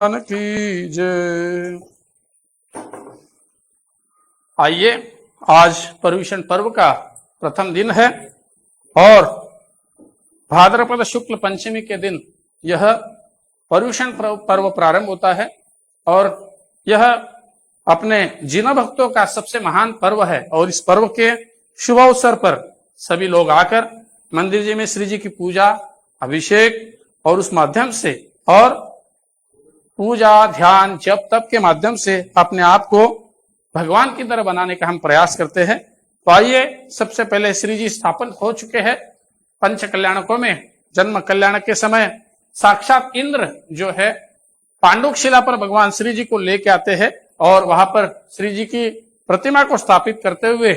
की जय। आइए, आज पर्युषण पर्व का प्रथम दिन है और भाद्रपद शुक्ल पंचमी के दिन यह पर्युषण पर्व प्रारंभ होता है और यह अपने जिन भक्तों का सबसे महान पर्व है। और इस पर्व के शुभ अवसर पर सभी लोग आकर मंदिर जी में श्री जी की पूजा, अभिषेक और उस माध्यम से और पूजा, ध्यान, जप तप के माध्यम से अपने आप को भगवान की तरह बनाने का हम प्रयास करते हैं। तो आइए, सबसे पहले श्री जी स्थापन हो चुके हैं पंच कल्याणकों में। जन्म कल्याण के समय साक्षात इंद्र जो है पांडुक शिला पर भगवान श्री जी को लेके आते हैं और वहां पर श्री जी की प्रतिमा को स्थापित करते हुए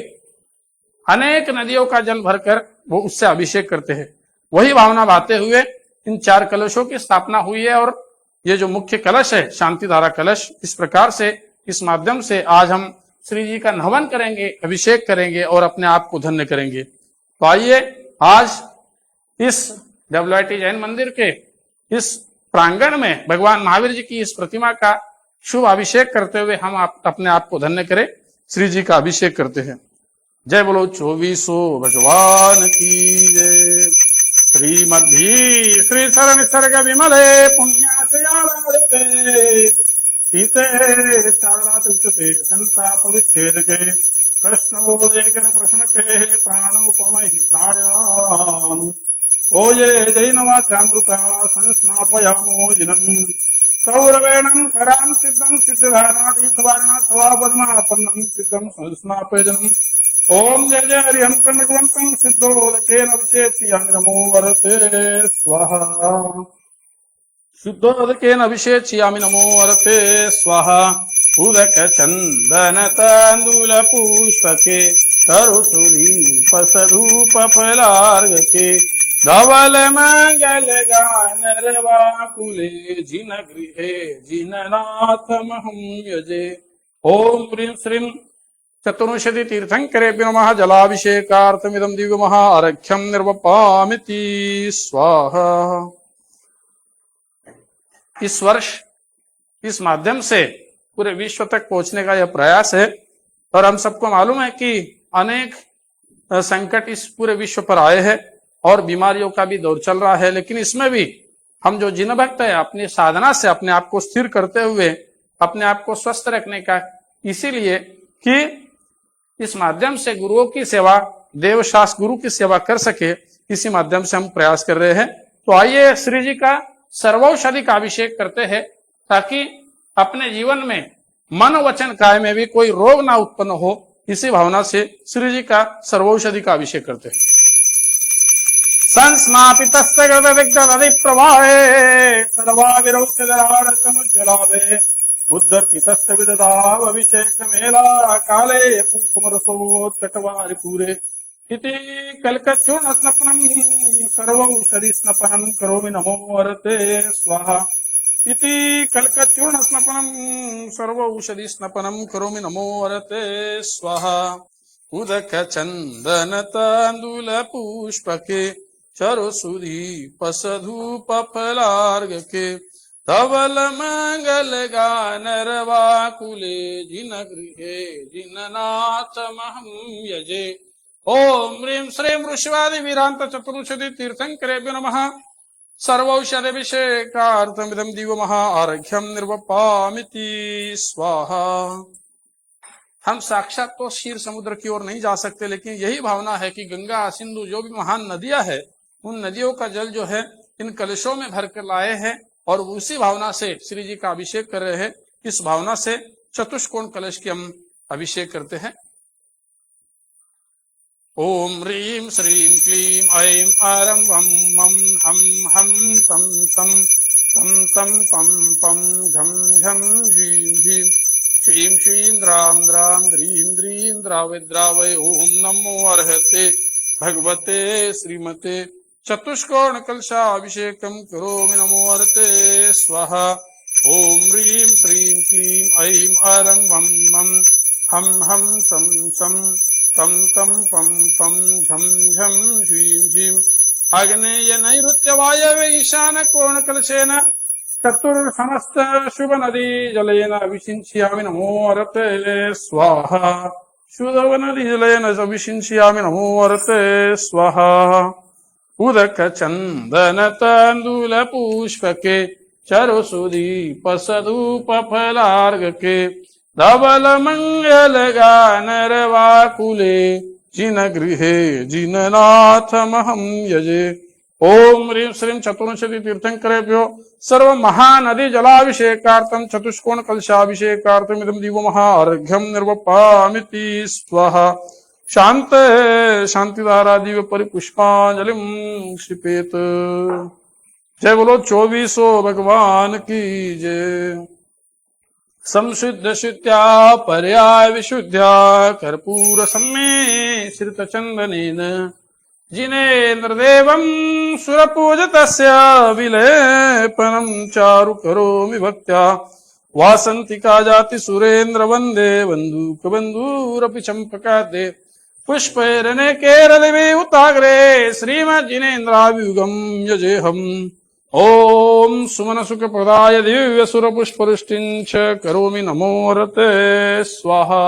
अनेक नदियों का जल भरकर वो उससे अभिषेक करते हैं। वही भावना भाते हुए इन 4 कलशों की स्थापना हुई है और ये जो मुख्य कलश है शांति धारा कलश, इस प्रकार से इस माध्यम से आज हम श्री जी का नमन करेंगे, अभिषेक करेंगे और अपने आप को धन्य करेंगे। तो आइए, आज इस WIT जैन मंदिर के इस प्रांगण में भगवान महावीर जी की इस प्रतिमा का शुभ अभिषेक करते हुए हम अपने आप को धन्य करें, श्री जी का अभिषेक करते हैं। जय बोलो 24 भगवान की जय। श्रीमद्भी श्री शरण निसर्ग विमले पुण्याशयालाते सीते शारदाते संताप विच्छेदके कृष्णोदेकर प्रश्न के प्राणोपमहि प्राणान् ओ ये जैनवाचामृता संस्नापयामो जिनम् सौरवेणं करां सिद्धं सिद्धधारणातीर्थवारिणा सवापद्मापन्नं सिद्धं संस्नापयजनम् ओम जय जय हरिहंतं भगवन्तं सिद्धोदकेन अभिषेच्यामि नमो वरते स्वाहा। शुद्धोदकेन अभिषेच्यामि नमो वरते स्वाहा। उदक चंदन तांदूल पुष्पके तरुसुरीप सधूप फलार्घके धवल मंगल गान रवाकुले जिन गृहे जिननाथमहं यजे। ओम ह्रीं श्रीं चतुर्विंशति तीर्थंकरेभ्यो नमः। जलाभिषेकार्थमिदं दिव्यमः आरघ्यं निर्वपामिति स्वाहा। इस वर्ष इस माध्यम से पूरे विश्व तक पहुंचने का यह प्रयास है और हम सबको मालूम है कि अनेक संकट इस पूरे विश्व पर आए हैं और बीमारियों का भी दौर चल रहा है, लेकिन इसमें भी हम जो जिन भक्त है अपनी साधना से अपने आप को स्थिर करते हुए अपने आप को स्वस्थ रखने का, इसीलिए कि इस माध्यम से गुरुओं की सेवा, देवशास्त्र गुरु की सेवा कर सके, इसी माध्यम से हम प्रयास कर रहे हैं। तो आइए, श्री जी का सर्वौषधि का अभिषेक करते हैं ताकि अपने जीवन में मन वचन काय में भी कोई रोग ना उत्पन्न हो। इसी भावना से श्री जी का सर्वौषधि का अभिषेक करते हैं। संस्नापितस्य गदविग्धनदि प्रवाहे सर्वाविरौषधरारसमुज्ज्वलावे उद्धर्तितस्य विदधाव अभिषेकमेला काले पुंकुमरसोत्कटवारिपूरे इति कल्कचूर्णस्नपनं सर्वौषधिस्नपनं करोमि नमो वरते स्वाहा। इति कल्कचूर्णस्नपनं सर्वौषधिस्नपनं करोमि नमो वरते स्वाहा। उदक चंदन तांदूल पुष्पके चरुसुधीप सधूप फलार्घके धवल मंगल गान रवाकुले जिन गृहे जिननाथमहं यजे। ओम ह्रीं श्रीं वृषवादि वीरांत चतुर्विंशति तीर्थंकरेभ्यो नमः। सर्वौषधाभिषेकार्थमिदं दिव्यमः आरघ्यं निर्वपामिति स्वाहा। हम साक्षात तो क्षीर समुद्र की ओर नहीं जा सकते, लेकिन यही भावना है कि गंगा, सिंधु जो भी महान नदियां है, उन नदियों का जल जो है इन कलशों में भरकर लाए हैं और उसी भावना से श्री जी का अभिषेक कर रहे हैं। इस भावना से चतुष्कोण कलश की हम अभिषेक करते हैं। ओम ह्रीं श्रीं क्लीं ऐं आरं वं मं हं हं तं तं तं तं पं पं झं झं ह्रीं ह्रीं श्रीं श्रीं द्रां द्रां द्रीं द्रीं द्रावय द्रावय। ओम नमो अर्हते भगवते श्रीमते चतुष्कोण कलशाभिषेकं करोमि नमो अर्हते स्वाहा। ओम ह्रीं श्रीं क्लीं ऐं आरं वं मं हं हं तं तं तं तं पं पं झं झं ह्रीं ह्रीं आग्नेय नैऋत्य वायव्य ईशान कोण कलशेन चतुर्समस्त शुभ नदी जलेन अभिषिञ्च्यामि नमो अरते स्वाहा शुभ नदी जलेन अभिषिञ्च्यामि नमो अरते स्वाहा उदक चंदन तंदूल पुष्पके चरु सुदीप सदूप फलार्घ के धवल मंगल गानर वाकुले जिन गृहे जिननाथमहं यजे। ओम ह्रीं श्रीं चतुर्विंशति तीर्थंकरेभ्यो सर्व महानदी जलाभिषेकार्थं चतुष्कोण कलशाभिषेकार्थं इदं दीवो महार्घ्यं निर्वपामिति स्वाहा। शांत शांतिधारा दिव्य परिपुष्पांजलिम क्षिपेत। जय बोलो 2400 भगवान की जय। संशुद्ध शुद्ध्या पर्याय विशुद्ध्या कर्पूर सम्मिश्रित चंदनेन जिनेन्द्रदेवं सुरपूजितस्य विलेपनं चारु करोमि भक्त्या वासंतिका जाति सुरेन्द्र वंदे बंधुक बंधुरपि चंपकादे पुष्पैरने केरदिवे उताग्रे श्रीमज्जिनेन्द्राभियुगं यजेहम्। ओम सुमन सुख प्रदाय दिव्य सुर पुष्पवृष्टिं च करोमि नमो रते स्वाहा।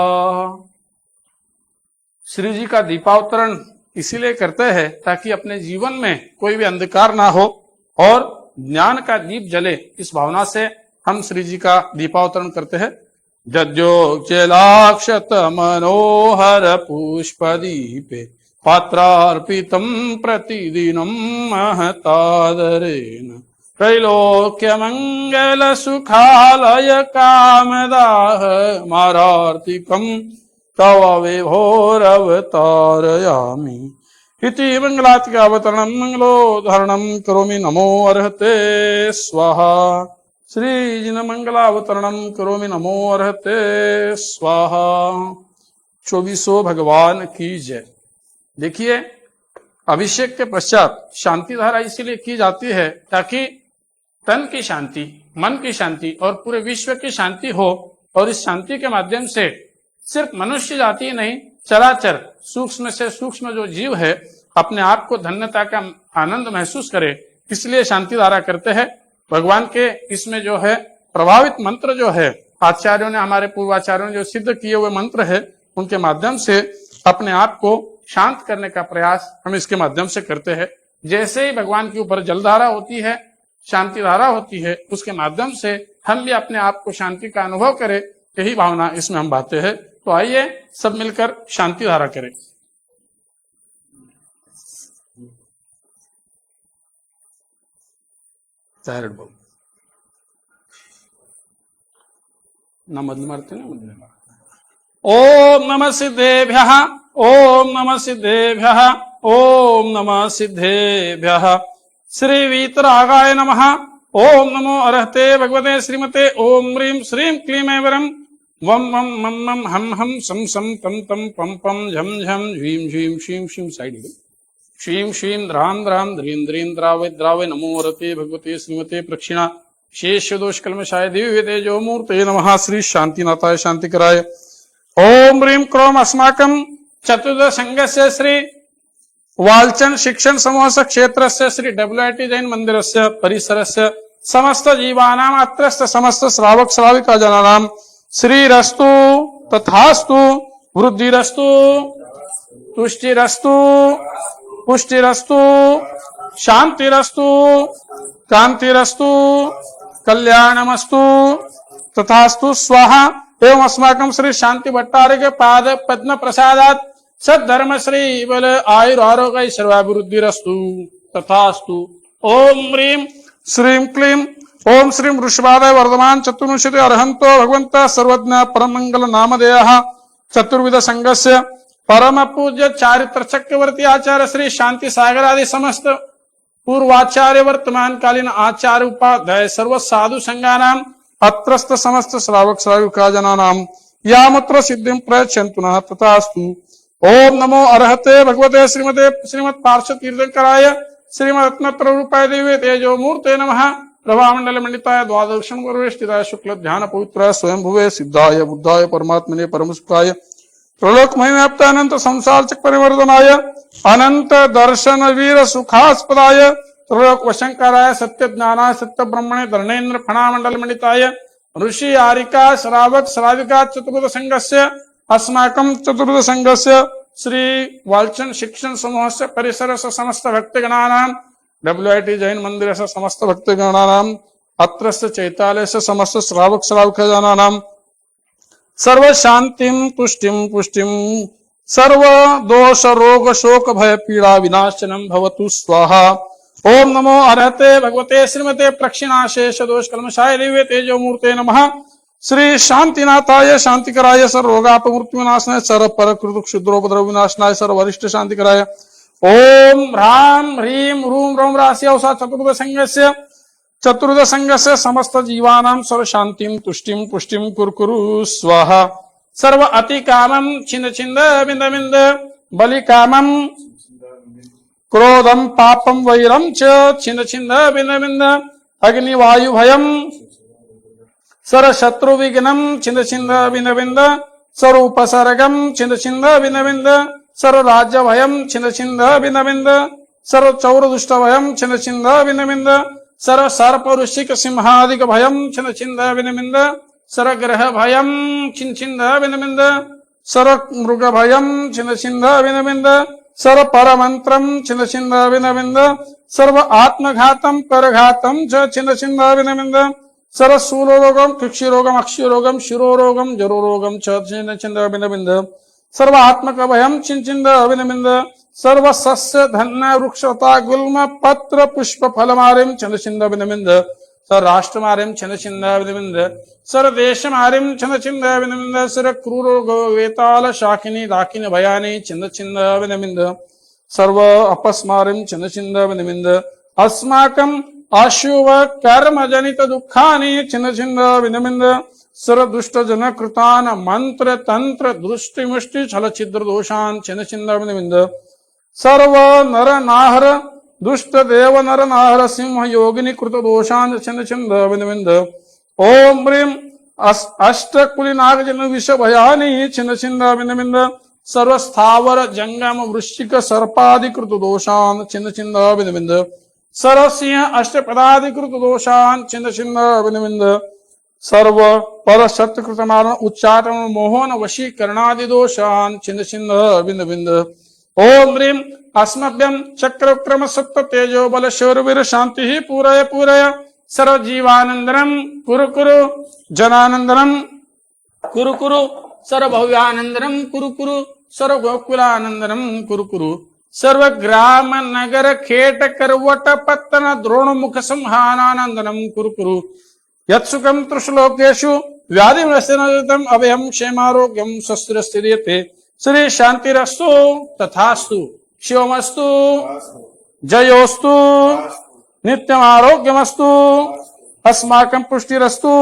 श्री जी का दीपावतरण इसीलिए करते हैं ताकि अपने जीवन में कोई भी अंधकार ना हो और ज्ञान का दीप जले। इस भावना से हम श्री जी का दीपावतरण करते हैं। जद्योज्जलाक्षत मनोहर पुष्प दीपे पात्रार्पितं प्रतिदिनं महतादरेण त्रैलोक्य मंगल सुखालय कामदाह मारार्तिकं तव विभोरवतारयामि इति मंगलात्मकावतरणं मंगलोद्धरणं करोमि नमो अर्हते स्वाहा। श्रीजिन मंगलावतरणं करोमि नमो अर्हते स्वाहा। 2400 भगवान की जय। देखिए, अभिषेक के पश्चात शांति धारा इसीलिए की जाती है ताकि तन की शांति, मन की शांति और पूरे विश्व की शांति हो। और इस शांति के माध्यम से सिर्फ मनुष्य जाति नहीं, चराचर सूक्ष्म से सूक्ष्म जो जीव है अपने आप को धन्यता का आनंद महसूस करे। इसलिए शांति धारा करते हैं। भगवान के इसमें जो है प्रभावित मंत्र जो है आचार्यों ने, हमारे पूर्वाचार्यों ने जो सिद्ध किए हुए मंत्र है उनके माध्यम से अपने आप को शांत करने का प्रयास हम इसके माध्यम से करते हैं। जैसे ही भगवान के ऊपर जलधारा होती है, शांति धारा होती है, उसके माध्यम से हम भी अपने आप को शांति का अनुभव करें, यही भावना इसमें हम बातें हैं। तो आइए सब मिलकर शांति धारा करें। ना मधु मारते ना मधु। ओम नमः सिद्धेभ्यः, ओम नमः सिद्धेभ्यः, ओम नमः सिद्धेभ्यः। श्री वीतरागाय नमः। ओम नमो अरहते भगवते श्रीमते ओम ह्रीं श्रीं क्लीं ऐवरं वम वम मम मम हम हम सम सम तम तम पम पम झम झम झीं झीं शीं शीं साइड शीं शीं द्रां द्रां द्रीं द्रीं द्रावय द्रावय नमो अरहते भगवते श्रीमते प्रक्षिणा शेष दोष कल्मषाय दिव्य तेजो मूर्ते नमः। श्री शांतिनाथाय शांतिकराय। ओम ह्रीं क्रोम अस्माकं चतुर्दश संघस्य श्री वालचंद शिक्षण समूह क्षेत्रस्य श्री WIT जैन मंदिरस्य परिसरस्य समस्त जीवानां अत्रस्थ समस्त श्रावक श्राविका जनानां श्रीरस्तु तथास्तु वृद्धिरस्तु तुष्टिरस्तु पुष्टिरस्तु शांतिरस्तु कांतिरस्तु कल्याणमस्तु तथास्तु स्वाहा। एवं अस्माकं श्री शांति भट्टारक पाद पद्म प्रसादात् सद्धर्म श्री बल आयुर आरोग्य सर्वाभिवृद्धिरस्तु तथास्तु। ओम ह्रीं श्रीं क्लीं ओम श्रीं वृषभादय वर्धमान चतुर्विंशति अर्हन्तो भगवंत सर्वज्ञ परमंगल नामधेयः चतुर्विध संघस्य परम पूज्य चारित्र चक्रवर्ती आचार्य श्री शांति सागर आदि समस्त पूर्वाचार्य वर्तमान कालीन आचार्य उपाध्याय सर्व साधु संघानां अत्रस्थ समस्त श्रावक श्राविका जनानां यामत्र सिद्धिं प्रयच्छन्तु नः तथास्तु। ओम नमो अर्हते भगवते श्रीमते श्रीमत् पार्श्व तीर्थंकराय श्रीमद्रत्नत्र रूपाय दिव्य तेजो मूर्ते नमः। प्रभामंडल मंडिताय द्वादशं वर्वेष्टिताय शुक्ल ध्यान पवित्राय स्वयंभुवे सिद्धाय बुद्धाय परमात्मने परमसुखाय त्रिलोक महिम्याप्त अनंत संसार चक्र परिवर्तनाय अनंत दर्शन वीर सुखास्पदाय त्रिलोक वशंकराय सत्य ज्ञानाय सत्य ब्रह्मणे धर्णेन्द्र फणामंडल मंडिताय ऋषि आरिका श्रावक श्राविका चतुर्थ संघस्य अस्माकं चतुर्थ संघस्य श्री वालचंद शिक्षण समूहस्य परिसरस्य समस्त भक्तगणानां WIT जैन मंदिरस्य समस्त भक्तगणानां अत्रस्य चैतालयस्य समस्त श्रावक श्राविकजनानां सर्व शांतिं पुष्टिं पुष्टिं सर्व दोष रोग शोक भय पीड़ा विनाशनम भवतु स्वाहा। ओम नमो अरहते भगवते श्रीमते प्रक्षिणाशेष दोष कलमशाय दिव्य तेजो मूर्ते नमः। श्री शांतिनाथाय शांतिकराय सर्व रोगापमृत्यु विनाशनाय सर्व पर कृत क्षुद्रोपद्रव विनाशनाय सर्व वरिष्ठ शांतिकराय ओम ह्रां ह्रीं ह्रूं रौं राशि अवसा चतुर्थ संघस्य समस्त जीवानां सर्व शांतिं तुष्टिं पुष्टिं कुरकुरु स्वाहा। सर्व अति कामं छिंद छिंद बिंद बिंद बलि कामं क्रोधं पापं वैरं च छिंद छिंद बिंद बिंद अग्नि वायु भयं सर्व शत्रु विघ्नं छिंद छिंद बिंद बिंद सर्व उपसर्गं छिंद छिंद बिंद बिंद सर्व राज्य भयं छिंद छिंद बिंद बिंद सर्व चौर दुष्ट भयं छिंद छिंद बिंद बिंद सर्व सर्प ऋषिक सिंहादिक भयं छिंद छिंद बिंद बिंद सर्व ग्रह भयं छिंद छिंद बिंद बिंद सर्व मृग भयं छिंद छिंद बिंद बिंद सर्व परमंत्रं छिंद छिंद बिंद बिंद सर्व आत्मघातं परघातं च छिंद छिंद बिंद बिंद सर्व स्थूलोरोगम कुक्षिरोगम अक्षिरोगम शिरोरोगम जरोरोगम च छिंद छिंद बिंद बिंद सर्व आत्मक भयं छिंद छिंद बिंद बिंद सर्व सस्य धन्य वृक्षता गुल्म पत्र पुष्प फलमारिं छिंद छिंद बिंद बिंद सर्व राष्ट्रमारिं छिंद छिंद बिंद बिंद सर्व देशमारिं छिंद छिंद बिंद बिंद सर्व क्रूर वेताल शाकिनी दाकिनी भयानि छिंद छिंद बिंद बिंद सर्व अपस्मारिं छिंद छिंद बिंद बिंद अस्माकं अशुभ कर्म जनित दुःखानि छिंद छिंद बिंद बिंद सर्व दुष्ट जन कृतान मंत्र तंत्र दृष्टि मुष्टि छल छिद्र दोषान छिंद छिंद बिंद बिंद सर्व नर नाहर दुष्ट देव नर नाहर सिंह योगिनी कृत दोषान छिंद छिंद बिंद बिंद ओम ह्रीं अष्टकुली नागजन विष भयानि छिंद छिंद बिंद बिंद सर्व स्थावर जंगम वृश्चिक सर्पादिकृत दोषान छिंद छिंद बिंद बिंद सर्व सिंह अष्टपदाधिकृत दोषान छिंद छिंद बिंद बिंद सर्व पर सत्यकृत मारण उच्चारण मोहन वशीकरणादि दोषान छिंद छिंद बिंद बिंद ओम ह्रीं अस्मभ्यं चक्रक्रम सत्य तेजो बल शौर्यवीर शांति पूरय पूरय सर्व जीवानंदनम कुरु कुरु जनानंदनम कुरु कुरु सर्व भव्यानंदनम कुरु कुरु सर्व गोकुलानंदनम कुरु कुरु सर्व ग्राम नगर खेट करवट पत्तन द्रोण मुख संहानानंदनम कुरु कुरु यत्सुखं त्रिश्लोकेषु व्याधिमनस्यनतम अभयं क्षेमारोग्यं स्वस्तिरस्तिर्यते श्री शांतिरस्तु तथास्तु शिवमस्तु जयोस्तु नित्यमारोग्यमस्तु अस्माकं पुष्टिरस्तु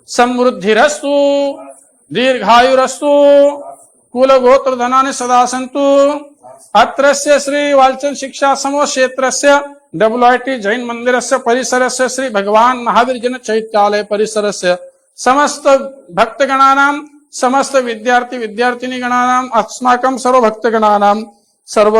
समृद्धिरस्तु दीर्घायुरस्तु कुलगोत्र धनानि सदा सन्तु अत्रस्य श्री वालचंद शिक्षा समूह क्षेत्रस्य WIT जैन मंदिरस्य परिसरस्य श्री भगवान महावीर जन चैत्यालय परिसरस्य समस्त भक्तगणानां समस्त विद्यार्थी विद्यार्थिनी गणानां अस्माकं सर्व भक्तगणानां सर्व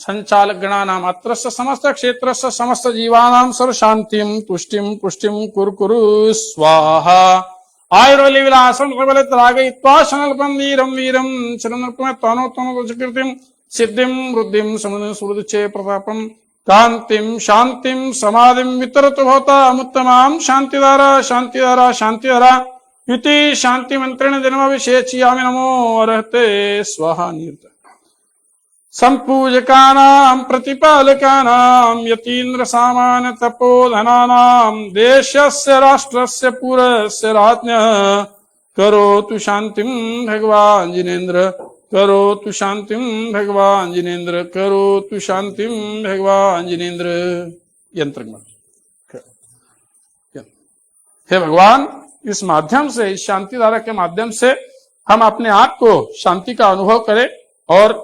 संचालक गणानां अत्रस्य समस्त क्षेत्रस्य समस्त जीवानां सर्व शांतिं तुष्टिं पुष्टिं कुरु स्वाहा। आयुर्वलिविलासं प्रबलत्रागयित्वा शनल्पं वीरं वीरं शरणर्पणत्वानोत्तमकृतिं सिद्धिं वृद्धिं समुदं सुहृदचे प्रतापं कांतिं शांतिं समाधिं वितरतु भवतामुत्तमां शांतिधारा शांतिधारा शांतिधारा इति शांति मंत्रेण जन्माभिषेचयामि नमो अरहते स्वाहा नियत संपूजकानां प्रतिपालकानां यतीन्द्र सामान्य तपोधनानां देशस्य राष्ट्रस्य पुरस्य राज्ञः करोतु शांतिं भगवान् जिनेन्द्र करोतु शांतिं भगवान् जिनेन्द्र करोतु शांतिं भगवान् जिनेन्द्र। यंत्र हे भगवान, इस माध्यम से इस शांति धारा के माध्यम से हम अपने आप को शांति का अनुभव करें और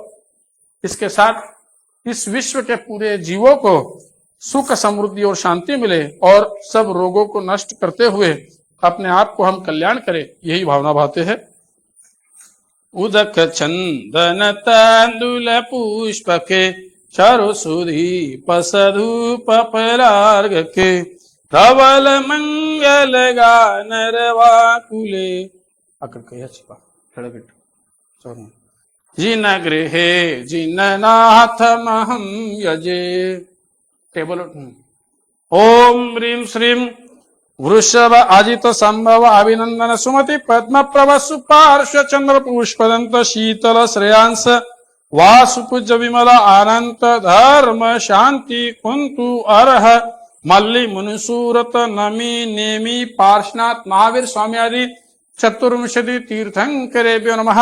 इसके साथ इस विश्व के पूरे जीवों को सुख समृद्धि और शांति मिले और सब रोगों को नष्ट करते हुए अपने आप को हम कल्याण करें, यही भावना भाते हैं। उदक चंदन तांदुल पुष्प के चारु सुधीप सधूप परार्घ के प्रबल मंगल गानर वाकुले अकड़ कह छिपा खड़गट चौर जिन गृहे जिन नाथ महम यजे टेबल ओम ह्रीं श्रीं वृषभ अजित संभव अभिनंदन सुमति पद्म प्रभ सुपार्श्व चंद्र पुष्पदंत शीतल श्रेयांस वासुपूज्य विमल अनंत धर्म शांति कुंतु अर्ह मल्ली मुनिसूरत नमी नेमी पार्श्वनाथ महावीर स्वामी आदि चतुर्विंशति तीर्थंकरेभ्यो नमः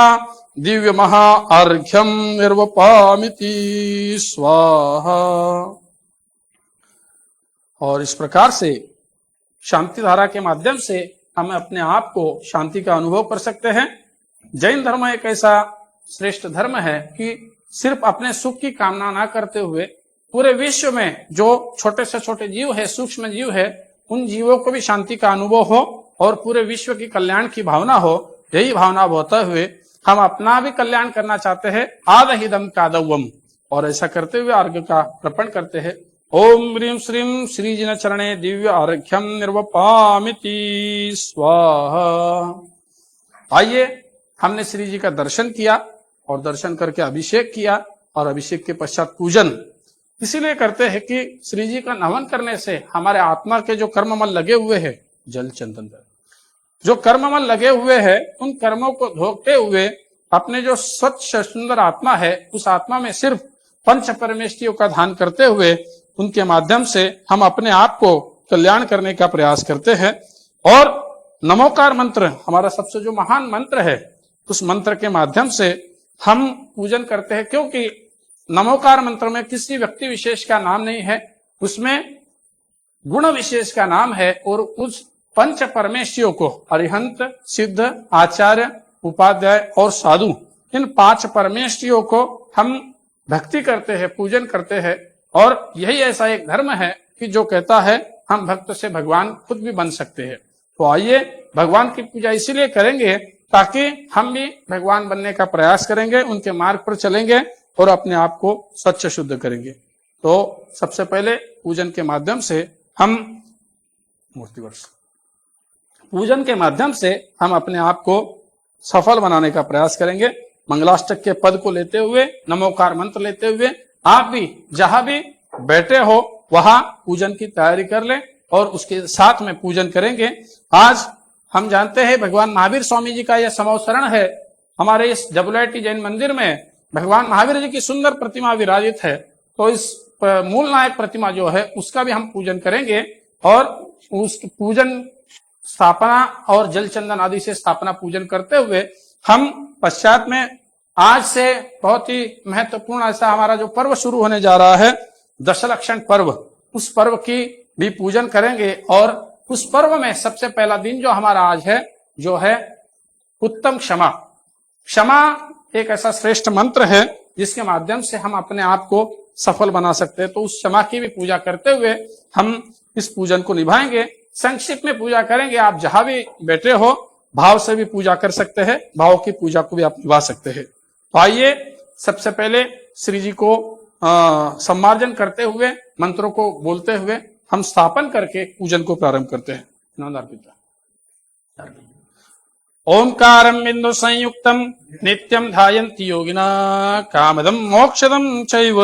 दिव्य महा अर्घ्यम निर्वपामिति स्वाहा। और इस प्रकार से शांति धारा के माध्यम से हम अपने आप को शांति का अनुभव कर सकते हैं। जैन धर्म एक ऐसा श्रेष्ठ धर्म है कि सिर्फ अपने सुख की कामना ना करते हुए पूरे विश्व में जो छोटे से छोटे जीव है, सूक्ष्म जीव है, उन जीवों को भी शांति का अनुभव हो और पूरे विश्व की कल्याण की भावना हो। यही भावना होते हुए हम अपना भी कल्याण करना चाहते हैं। आदहिदम कादवम, और ऐसा करते हुए अर्घ्य का अर्पण करते हैं। ओम ह्रीं श्रीं श्रीजिन चरणे दिव्य अर्घ्यम निर्वपामिति स्वाहा। आइए, हमने श्री जी का दर्शन किया और दर्शन करके अभिषेक किया और अभिषेक के पश्चात पूजन इसीलिए करते हैं कि श्री जी का नमन करने से हमारे आत्मा के जो कर्ममल लगे हुए हैं, जल चंदन जो कर्ममल लगे हुए हैं, उन कर्मों को धोते हुए अपने जो स्वच्छ सुंदर आत्मा है, उस आत्मा में सिर्फ पंच परमेष्ठियों का ध्यान करते हुए उनके माध्यम से हम अपने आप को कल्याण करने का प्रयास करते हैं। और नमोकार मंत्र हमारा सबसे जो महान मंत्र है, उस मंत्र के माध्यम से हम पूजन करते हैं, क्योंकि नमोकार मंत्र में किसी व्यक्ति विशेष का नाम नहीं है, उसमें गुण विशेष का नाम है। और उस पंच परमेष्ठियों को अरिहंत, सिद्ध, आचार्य, उपाध्याय और साधु, इन पांच परमेष्ठियों को हम भक्ति करते हैं, पूजन करते हैं। और यही ऐसा एक धर्म है कि जो कहता है हम भक्त से भगवान खुद भी बन सकते हैं। तो आइए, भगवान की पूजा इसीलिए करेंगे ताकि हम भी भगवान बनने का प्रयास करेंगे, उनके मार्ग पर चलेंगे और अपने आप को स्वच्छ शुद्ध करेंगे। तो सबसे पहले पूजन के माध्यम से हम मूर्तिवर्ष पूजन के माध्यम से हम अपने आप को सफल बनाने का प्रयास करेंगे। मंगलाष्टक के पद को लेते हुए, नमोकार मंत्र लेते हुए आप भी जहां भी बैठे हो वहां पूजन की तैयारी कर ले और उसके साथ में पूजन करेंगे। आज हम जानते हैं भगवान महावीर स्वामी जी का यह समवसरण है। हमारे इस WIT जैन मंदिर में भगवान महावीर जी की सुंदर प्रतिमा विराजित है। तो इस मूल नायक प्रतिमा जो है उसका भी हम पूजन करेंगे और उस पूजन स्थापना और जल चंदन आदि से स्थापना पूजन करते हुए हम पश्चात में आज से बहुत ही महत्वपूर्ण ऐसा हमारा जो पर्व शुरू होने जा रहा है, दशलक्षण पर्व, उस पर्व की भी पूजन करेंगे। और उस पर्व में सबसे पहला दिन जो हमारा आज है, जो है उत्तम क्षमा। क्षमा एक ऐसा श्रेष्ठ मंत्र है जिसके माध्यम से हम अपने आप को सफल बना सकते हैं। तो उस क्षमा की भी पूजा करते हुए हम इस पूजन को निभाएंगे। संक्षिप्त में पूजा करेंगे। आप जहां भी बैठे हो भाव से भी पूजा कर सकते हैं, भाव की पूजा को भी आप निभा सकते हैं। तो आइए, सबसे पहले श्री जी को सम्मार्जन करते हुए, मंत्रों को बोलते हुए हम स्थापन करके पूजन को प्रारंभ करते हैं। ओंकारं बिंदु संयुक्तम नित्यं ध्यायन्ति योगिना कामदं मोक्षदं चैव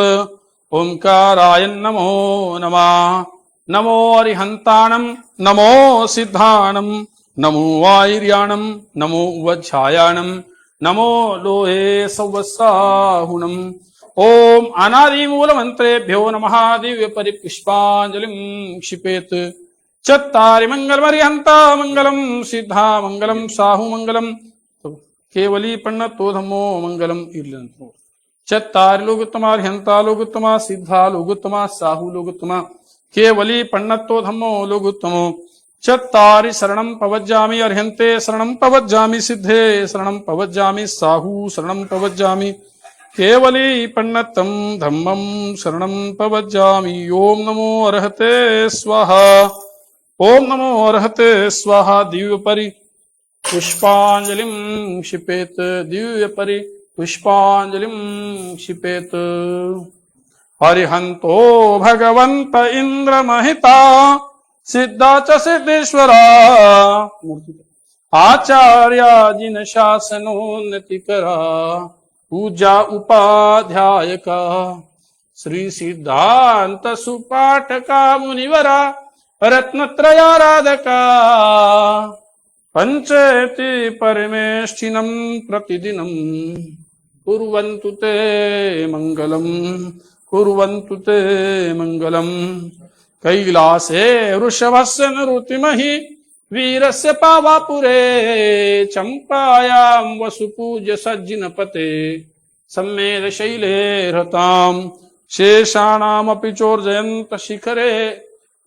ओंकाराय नमो नमः। नमो अरिहंताणं, नमो सिद्धाणं, नमो वायर्याणं, नमो वज्रायाणं, नमो लोहे संवत्साहुणम्। ओम अनादि मूल मंत्रेभ्यो नमः। दिव्य परिपुष्पांजलिं क्षिपेत। चत्तारि मंगलमरिहंता मंगलम, सिद्धा मंगलम, साहु मंगलम, केवली पन्नतो धम्मो मंगलम। चत्तारि लोकोत्तमा, अरिहंता लोकोत्तमा, सिद्धा लोकोत्तमा, साहु लोकोत्तमा, केवली पन्नतो धम्मो लोकोत्तमो। चत्तारि शरणं पवज्जामि, अरिहन्ते शरणं पवज्जामि, सिद्धे शरणं पवज्जामि, साहु शरणं पवज्जामि, केवली पन्नतं धम्मं शरणं पवज्जामि। ओम नमो अर्हते स्वाहा। ओम नमो अर्हते स्वाहा। दिव्य परि पुष्पांजलिं क्षिपेत। दिव्य परि पुष्पांजलिं क्षिपेत। हरिहंतो भगवंत इंद्र महिता सिद्धा च सिद्धेश्वरा आचार्या जिन शासनोन्नति करा पूजा उपाध्याय का श्री सिद्धांत सुपाठका मुनिवरा रत्नत्रयाराधका पंचेति परमेष्ठिनं प्रतिदिनं कुर्वन्तु ते मंगलम कुर्वन्तु ते मंगलम कैलासे वृषभस्य नृतिमहि वीरस्य पावापुरे चंपायां वसुपूज्य सज्जिनपते सम्मेद शैले रतां शेषाणामपि चोर्जयन्त शिखरे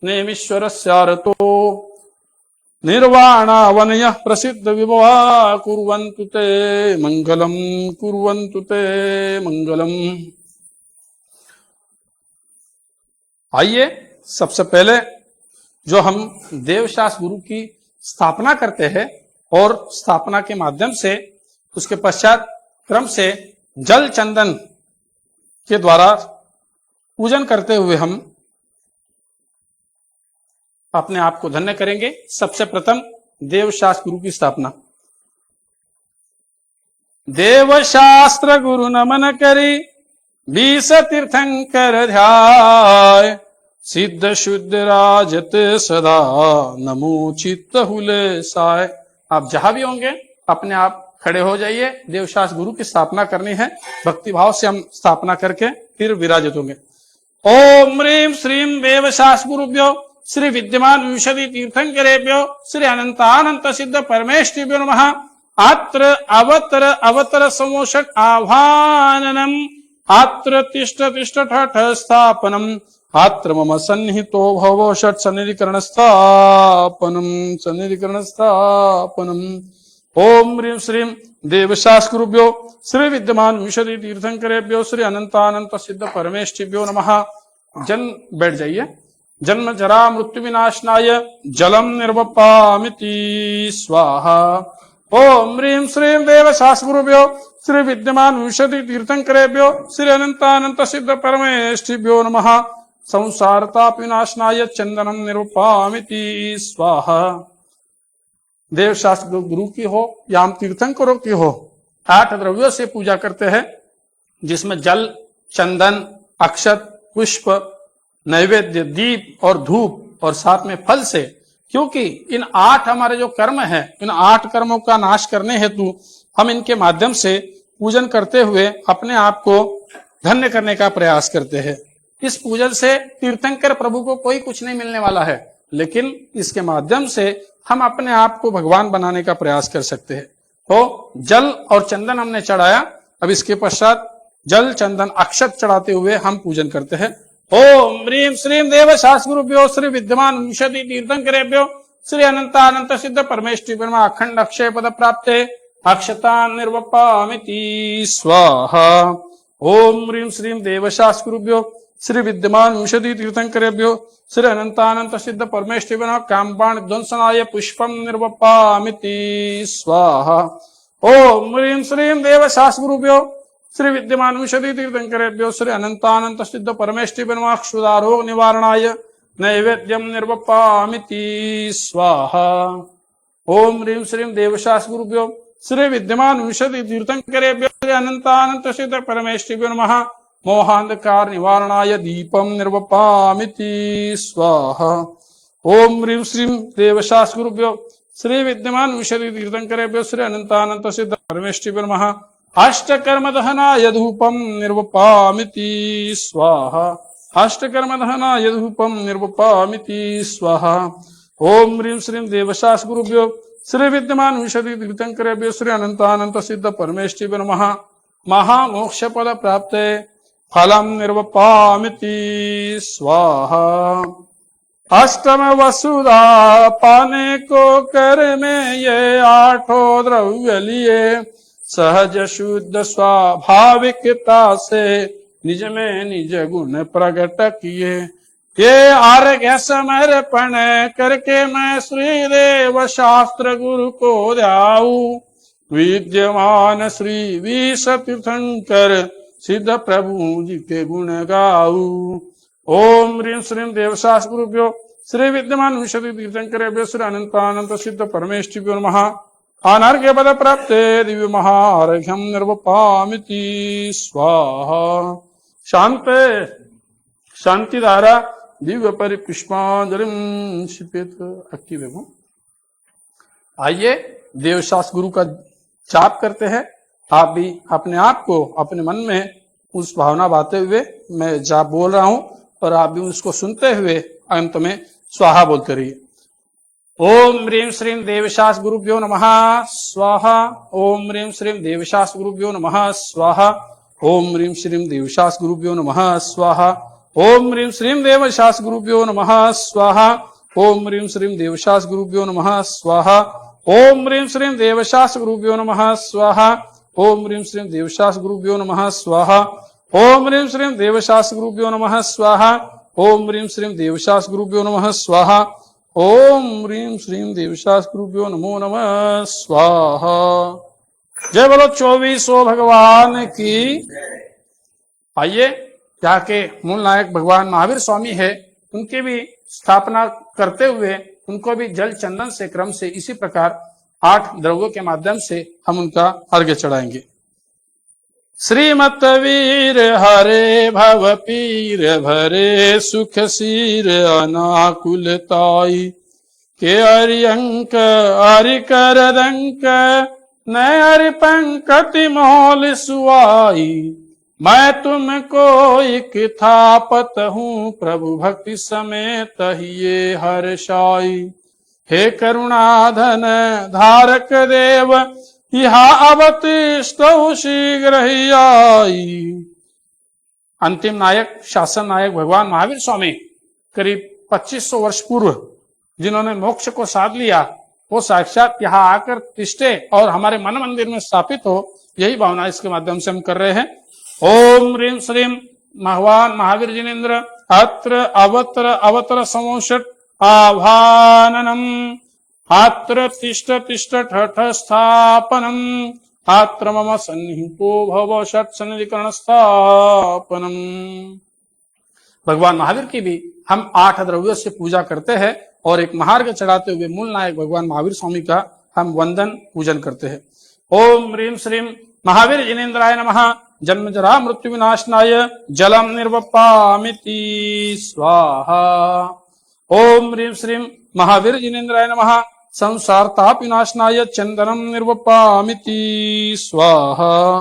नेमीश्वरस्यारतो निर्वाणावनयः प्रसिद्ध विभवा कुर्वन्तु ते मंगलम कुर्वन्तु ते मंगलम। आइए सबसे पहले जो हम देवशास्त्र गुरु की स्थापना करते हैं और स्थापना के माध्यम से उसके पश्चात क्रम से जल चंदन के द्वारा पूजन करते हुए हम अपने आप को धन्य करेंगे। सबसे प्रथम देवशास्त्र गुरु की स्थापना। देवशास्त्र गुरु नमन करी 20 तीर्थंकर ध्याय सिद्ध शुद्ध राजत सदा नमो चित्त हुले साय। आप जहां भी होंगे अपने आप खड़े हो जाइए। देवशास्त्र गुरु की स्थापना करनी है। भक्ति भाव से हम स्थापना करके फिर विराजित होंगे। ओम ह्रीं श्रीं देवशास्त्र गुरुभ्यो श्री विद्यमान विंशति तीर्थंकरेभ्यो श्री अनंतानंत सिद्ध परमेष्ठिभ्यो नमः। आत्र अवतर अवतर समोषक आह्वाननम आत्र तिष्ठ तिष्ठ ठठ स्थापनम आत्र मम सन्निहितो भवो षट् सन्निधिकरण स्थापनम सन्निधिकरण स्थापनम। ओम ह्रीं श्रीं देवशास्त्र गुरुभ्यो श्री विद्यमान विंशति तीर्थंकरेभ्यो श्री अनंतानंत सिद्ध परमेष्ठिभ्यो नमः। जन्म बैठ जाइए। जन्म जरा मृत्यु विनाशनाय जलम निर्वपामिति स्वाहा। ओम ह्रीं श्रीं देवशास्त्र गुरुभ्यो श्री विद्यमान विंशति तीर्थंकरेभ्यो श्री अनंतानंत सिद्ध परमेष्ठिभ्यो नमः। संसारताप विनाशनाय चंदनम निर्वपामिति स्वाहा। देवशास्त्र गुरु की हो या हम तीर्थंकरों की हो 8 द्रव्यों से पूजा करते हैं, जिसमें जल, चंदन, अक्षत, पुष्प, नैवेद्य, दीप और धूप और साथ में फल से। क्योंकि इन 8 हमारे जो कर्म हैं, इन 8 कर्मों का नाश करने हेतु हम इनके माध्यम से पूजन करते हुए अपने आप को धन्य करने का प्रयास करते हैं। इस पूजन से तीर्थंकर प्रभु को कोई कुछ नहीं मिलने वाला है, लेकिन इसके माध्यम से हम अपने आप को भगवान बनाने का प्रयास कर सकते हैं। तो जल और चंदन हमने चढ़ाया। अब इसके पश्चात जल, चंदन, अक्षत चढ़ाते हुए हम पूजन करते हैं। ओम ह्रीं श्रीं देवशास्त्र गुरुभ्यो श्री विद्यमान विंशति तीर्थंकरेभ्यो श्री अनंतानंत सिद्ध परमेष्ठिभ्यो नमः। अखंड अक्षय पद प्राप्ते अक्षतान् निर्वपामिति स्वाहा। ओम ह्रीं श्रीं देवशास्त्र गुरुभ्यो श्री विद्यमान विंशति तीर्थंकरेभ्यो श्री अनंतानंत सिद्ध परमेष्ठिभ्यो नमः। कामबाण ध्वंसनाय पुष्पम निर्वपामिति स्वाहा। ओम ह्रीं श्रीं देवशास्त्र गुरुभ्यो श्री विद्यमान विंशति तीर्थंकरेभ्यो श्री अनंतानंत सिद्ध परमेष्ठिभ्यो नमः। क्षुधारोग निवारणाय नैवेद्यम निर्वपामिति स्वाहा। ओम ह्रीं श्रीं देवशास्त्र गुरुभ्यो श्री विद्यमान विंशति तीर्थंकरेभ्यो श्री अनंतानंत सिद्ध परमेष्ठिभ्यो नमः। मोहांधकार निवारणाय दीपम निर्वपामिति स्वाहा। ओम ह्रीं श्रीं देवशास्त्र गुरुभ्यो श्री विद्यमान विंशति तीर्थंकरेभ्यो श्री अनंतानंत सिद्ध परमेष्ठिभ्यो नमः। अष्टकर्म दहनाय धूपम निर्वपामिति स्वाहा। अष्टकर्म दहनाय धूपम निर्वपामिति स्वाहा। ओम ह्रीं श्रीं देवशास्त्र गुरुभ्यो श्री विद्यमान विंशति तीर्थंकरेभ्यो श्री अनंतानंत सिद्ध परमेष्ठिभ्यो नमः। महामोक्ष पद प्राप्ते फलम निर्वपामिति स्वाहा। अष्टम वसुधा पाने को कर में ये 8 द्रव्य लिए सहज शुद्ध स्वाभाविकता से निज में निज गुण प्रकट किए। ये अर्घ्य समर्पण करके मैं श्री देव शास्त्र गुरु को ध्याऊं। विद्यमान श्री 20 तीर्थंकर सिद्ध प्रभु जी के गुण गाऊ। ओम ह्रीं श्रीं देवशास गुरुभ्यो श्री विद्यमान विशति तीर्थंकरेभ्यो श्री अनंतानंत सिद्ध परमेष्ठिभ्यो नमः। अनर्घ्य पद प्राप्ते दिव्य महार्घ्यम निर्वपामिति स्वाहा। शांते शांति धारा दिव्य परिपुष्पांजलिम शिपेत। एक्टिव है वो। आइए देवशास गुरु का जाप करते हैं। आप भी अपने आप को अपने मन में उस भावना बाते हुए मैं जाप बोल रहा हूं और आप भी उसको सुनते हुए अंत में स्वाहा बोलते रहिए। ओम ह्रीं श्रीं देवशास गुरुभ्यो नमः स्वाहा। ओम ह्रीं श्रीं देवशास गुरुभ्यो नमः स्वाहा। ओम ह्रीं श्रीं देवशास गुरुभ्यो नमः स्वाहा। ओम ह्रीं श्रीं देवशास गुरुभ्यो नमः स्वाहा। ओम ह्रीं श्रीं देवशास गुरुभ्यो नमः स्वाहा। ओम ह्रीं श्रीं देवशास गुरुभ्यो नमः स्वाहा। ओम ह्रीं श्रीं देवशास गुरुभ्यो नमः स्वाहा। ओम ह्रीं श्रीं देवशास गुरुभ्यो नमः स्वाहा। ओम ह्रीं श्रीं देवशास गुरुभ्यो नमः स्वाहा। ओम ह्रीं श्रीं देवशास गुरुभ्यो नमो नमः स्वाहा। जय बोलो 24 भगवान की। आइए यहाँ के मूल नायक भगवान महावीर स्वामी है, उनकी भी स्थापना करते हुए उनको भी जल चंदन से क्रम से इसी प्रकार 8 द्रव्यों के माध्यम से हम उनका अर्घ्य चढ़ाएंगे। श्रीमत वीर हरे भव पीर भरे सुख सीर अनाकुलताई के अरियंक अरि कर दंक न अरि पंकति मोल सुआई। मैं तुमको एक थापत हूँ प्रभु भक्ति समेत ये हर्षाई। हे करुणाधन धारक देव यहाँ अवतिष्ठ शीघ्र ही आई। अंतिम नायक शासन नायक भगवान महावीर स्वामी करीब 2500 वर्ष पूर्व जिन्होंने मोक्ष को साध लिया, वो साक्षात यहाँ आकर तिष्ठे और हमारे मन मंदिर में स्थापित हो, यही भावना इसके माध्यम से हम कर रहे हैं। ओम ह्रीं श्रीं भगवान महावीर जिनेन्द्र अत्र अवतर अवतर समोषट आभाननम अत्र तिष्ठ तिष्ठ ठठ स्थापनम अत्र मम सन्निहितो भव षट सन्निधिकरण स्थापनम। भगवान महावीर की भी हम 8 द्रव्यों से पूजा करते हैं और एक महार्घ्य चढ़ाते हुए मूल नायक भगवान महावीर स्वामी का हम वंदन पूजन करते हैं। ओम ह्रीं श्रीं महावीर जिनेन्द्राय नमः। जन्म जरा मृत्यु विनाशनाय जलम निर्वपामिति स्वाहा। ओम ह्रीं श्रीं महावीर जिनेन्द्राय नमः। संसार ताप विनाशनाय चंदनम निर्वपामिति स्वाहा।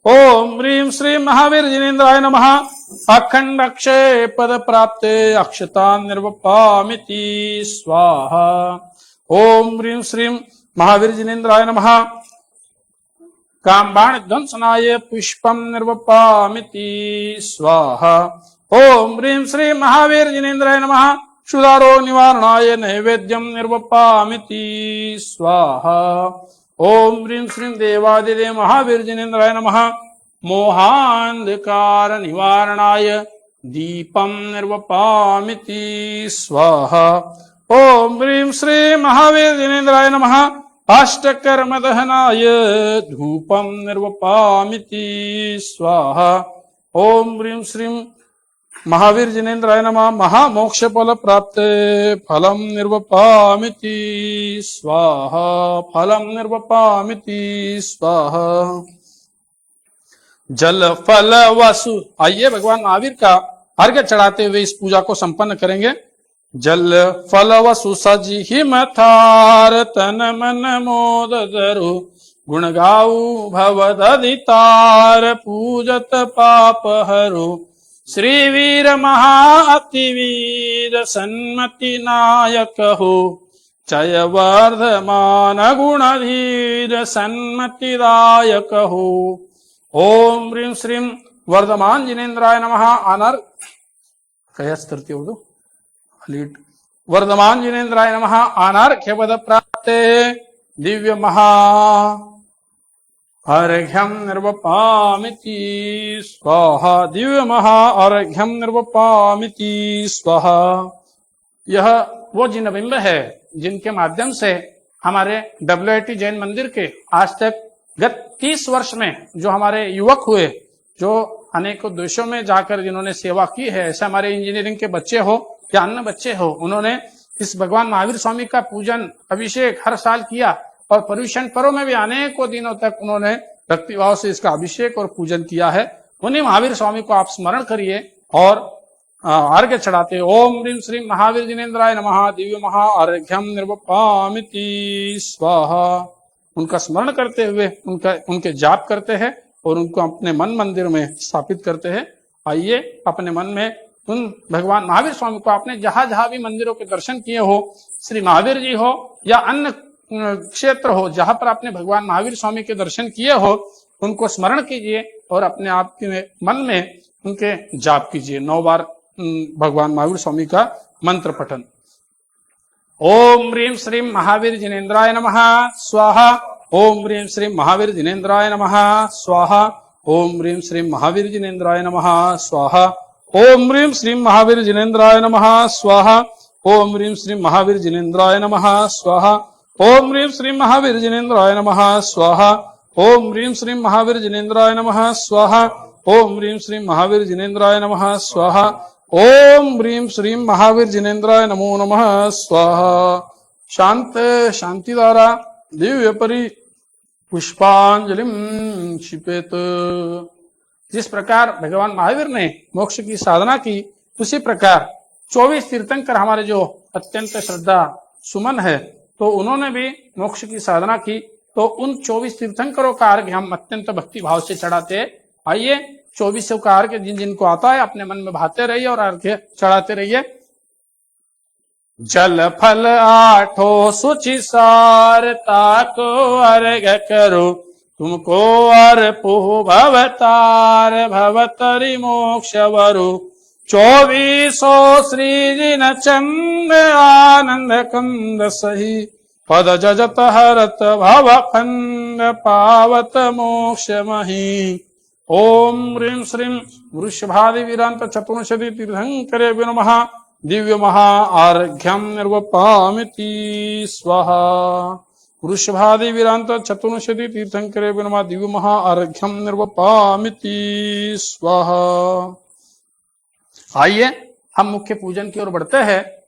ओम ह्रीं श्रीं महावीर जिनेन्द्राय नमः। अखंड अक्षय पद प्राप्ते अक्षता निर्वपामिति स्वाहा। ओम ह्रीं श्रीं महावीर जिनेन्द्राय नमः। कामबाण ध्वंसनाय पुष्पम निर्वपामिति स्वाहा। ओम ह्रीं श्रीं महावीर जिनेन्द्राय नमः। क्षुधारोग निवारणाय नैवेद्यम निर्वपामिति स्वाहा। ओम ह्रीं श्रीं देवादिदेव महावीर जिनेन्द्राय नमः। मोहांधकार निवारणाय दीपम निर्वपामिति स्वाहा। ओम ह्रीं श्रीं महावीर जिनेन्द्राय नमः। अष्टकर्म दहनाय धूपम निर्वपामिति स्वाहा। ओम ह्रीं श्रीं महावीर जिनेन्द्राय नमः। महामोक्ष फल प्राप्ते फलम निर्वपामिति स्वाहा। फलम निर्वपामिति स्वाहा। जल फल वसु। आइए भगवान महावीर का अर्घ्य चढ़ाते हुए इस पूजा को संपन्न करेंगे। जल फल वसु सजी हिम थार तन मन मोद धरु गुण गाऊ भवदधितार पूजत पाप हरु। श्री वीर महा अति वीर सन्मति नायक हो जय वर्धमान गुणधीर सन्मति दायक हो। ओम ह्रीं श्रीं वर्धमान जिनेन्द्राय नमः। अनर कयस्तृतीय उर्दू लीड वर्धमान जिनेन्द्राय नमः। अनर्घ्य पद प्राप्ते दिव्य महा अर्घ्यम निर्वपामिति स्वाहा। दिव्य महा अर्घ्यम निर्वपामिति स्वाहा। यह वो जिनबिंब है जिनके माध्यम से हमारे WIT जैन मंदिर के आज तक गत 30 वर्ष में जो हमारे युवक हुए, जो अनेकों देशों में जाकर जिन्होंने सेवा की है, ऐसे हमारे इंजीनियरिंग के बच्चे हो या अन्य बच्चे हो, उन्होंने इस भगवान महावीर स्वामी का पूजन अभिषेक हर साल किया और पर्युषण पर्व में भी अनेकों दिनों तक उन्होंने भक्तिभाव से इसका अभिषेक और पूजन किया है। उन्हीं महावीर स्वामी को आप स्मरण करिए और अर्घ्य चढ़ाते। ओम ह्रीं श्रीं महावीर जिनेन्द्राय नमः दिव्य महा अर्घ्यम निर्वपामिति स्वाहा। उनका स्मरण करते हुए उनके जाप करते हैं और उनको अपने मन मंदिर में स्थापित करते हैं। आइए अपने मन में उन भगवान महावीर स्वामी को आपने जहां जहां भी मंदिरों के दर्शन किए हो, श्री महावीर जी हो या अन्य क्षेत्र हो जहां पर आपने भगवान महावीर स्वामी के दर्शन किए हो, उनको स्मरण कीजिए और अपने आप के मन में उनके जाप कीजिए। 9 बार भगवान महावीर स्वामी का मंत्र पठन। ओम ह्रीं श्रीं महावीर जिनेन्द्राय नमः स्वाहा। ओम ह्रीं श्रीं महावीर जिनेन्द्राय नमः स्वाहा। ओम ह्रीं श्रीं महावीर जिनेन्द्राय नमः स्वाहा। ओम ह्रीं श्रीं महावीर जिनेन्द्राय नमः स्वाहा। ओम ह्रीं श्रीं महावीर जिनेन्द्राय नमः स्वाहा। ओम ह्रीं श्रीं महावीर जिनेन्द्राय नमः स्वाहा। ओम ह्रीं श्रीं महावीर जिनेन्द्राय नमः स्वाहा। ओम ह्रीं श्रीं महावीर जिनेन्द्राय नमः स्वाहा। ओम ह्रीं श्रीं महावीर जिनेन्द्राय नमो नमः स्वाहा। शांत शांति द्वारा दिव्य परि पुष्पांजलिम क्षिपेत। जिस प्रकार भगवान महावीर ने मोक्ष की साधना की, उसी प्रकार 24 तीर्थंकर हमारे जो अत्यंत श्रद्धा सुमन है, तो उन्होंने भी मोक्ष की साधना की। तो उन 24 तीर्थंकरों का अर्घ्य हम अत्यंत भक्ति भाव से चढ़ाते हैं। आइए 24 का अर्घ्य जिन जिनको आता है अपने मन में भाते रहिए और अर्घ्य चढ़ाते रहिए। जल फल 8 सुचि सारता को अर्घ्य करो, तुमको अर्पु भवतार भवतरि मोक्ष वरु। 24 श्री जिन चंद आनंद कंद सही, पद जजत हरत भव खंड पावत मोक्ष मही। ओम ह्रीं श्रीं वृषभादि विरांत चतुर्शती तीर्थंकरे नमः दिव्य महा अर्घ्यम निर्वपामिति स्वाहा। वृषभादि विरांत चतुर्शती तीर्थंकरे नमः दिव्य महा अर्घ्यम निर्वपामिति स्वाहा। आइए हम मुख्य पूजन की ओर बढ़ते हैं।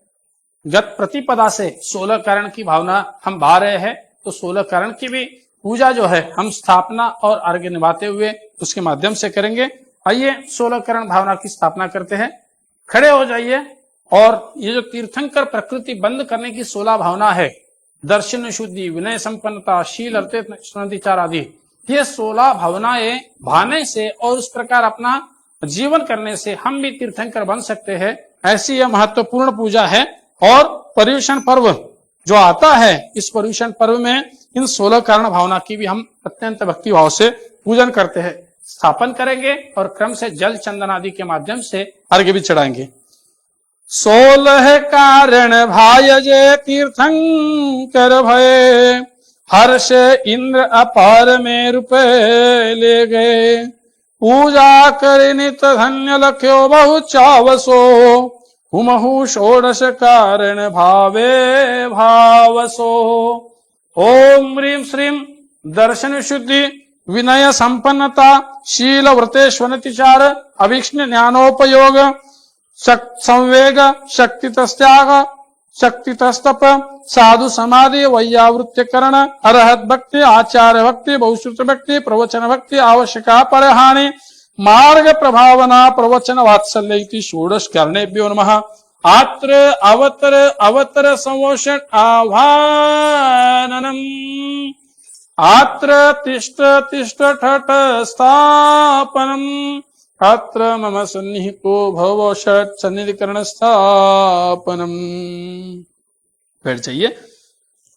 गत प्रतिपदा से 16 कारण की भावना हम भा रहे हैं, तो 16 कारण की भी पूजा जो है हम स्थापना और अर्घ्य निभाते हुए उसके माध्यम से करेंगे। आइए 16 करण भावना की स्थापना करते हैं। खड़े हो जाइए और ये जो तीर्थंकर प्रकृति बंद करने की 16 भावना है, दर्शन शुद्धि, विनय संपन्नता, शील अर्थिचार आदि, ये 16 भावनाएं भाने से और उस प्रकार अपना जीवन करने से हम भी तीर्थंकर बन सकते हैं। ऐसी यह महत्वपूर्ण पूजा है। और पर्युषण पर्व जो आता है, इस पर्युषण पर्व में इन 16 कारण भावना की भी हम अत्यंत भक्ति भाव से पूजन करते हैं। स्थापन करेंगे और क्रम से जल चंदन आदि के माध्यम से अर्घ्य भी चढ़ाएंगे। 16 कारण भायजे तीर्थंकर भये, हर्ष इंद्र अपार में रुपए ले गए। पूजा कर नित धन्य लख्यो बहु चावसो, हुमहु 16 कारण भावे भावसो। ओम ह्रीं श्रीं दर्शन शुद्धि, विनय संपन्नता, शील व्रतेष्वनतिचार, अभीक्ष्ण ज्ञानोपयोग, संवेग, शक्तितस्त्याग, शक्तितस्तप, साधु समाधि, वैयावृत्य करण, अरहत भक्ति, आचार्य भक्ति, बहुश्रुत भक्ति, प्रवचन भक्ति, आवश्यका परिहानि, मार्ग प्रभावना, प्रवचन वात्सल्य इति 16 करणेभ्यो नमः। आत्र अवतर अवतर संवोषण आह्वाननम्, आत्र तिष्ठ तिष्ठ ठठ स्थापनम्, अत्र मम सन्निहितो भव षट् सन्निधिकरण स्थापनम्। बैठ जाइए।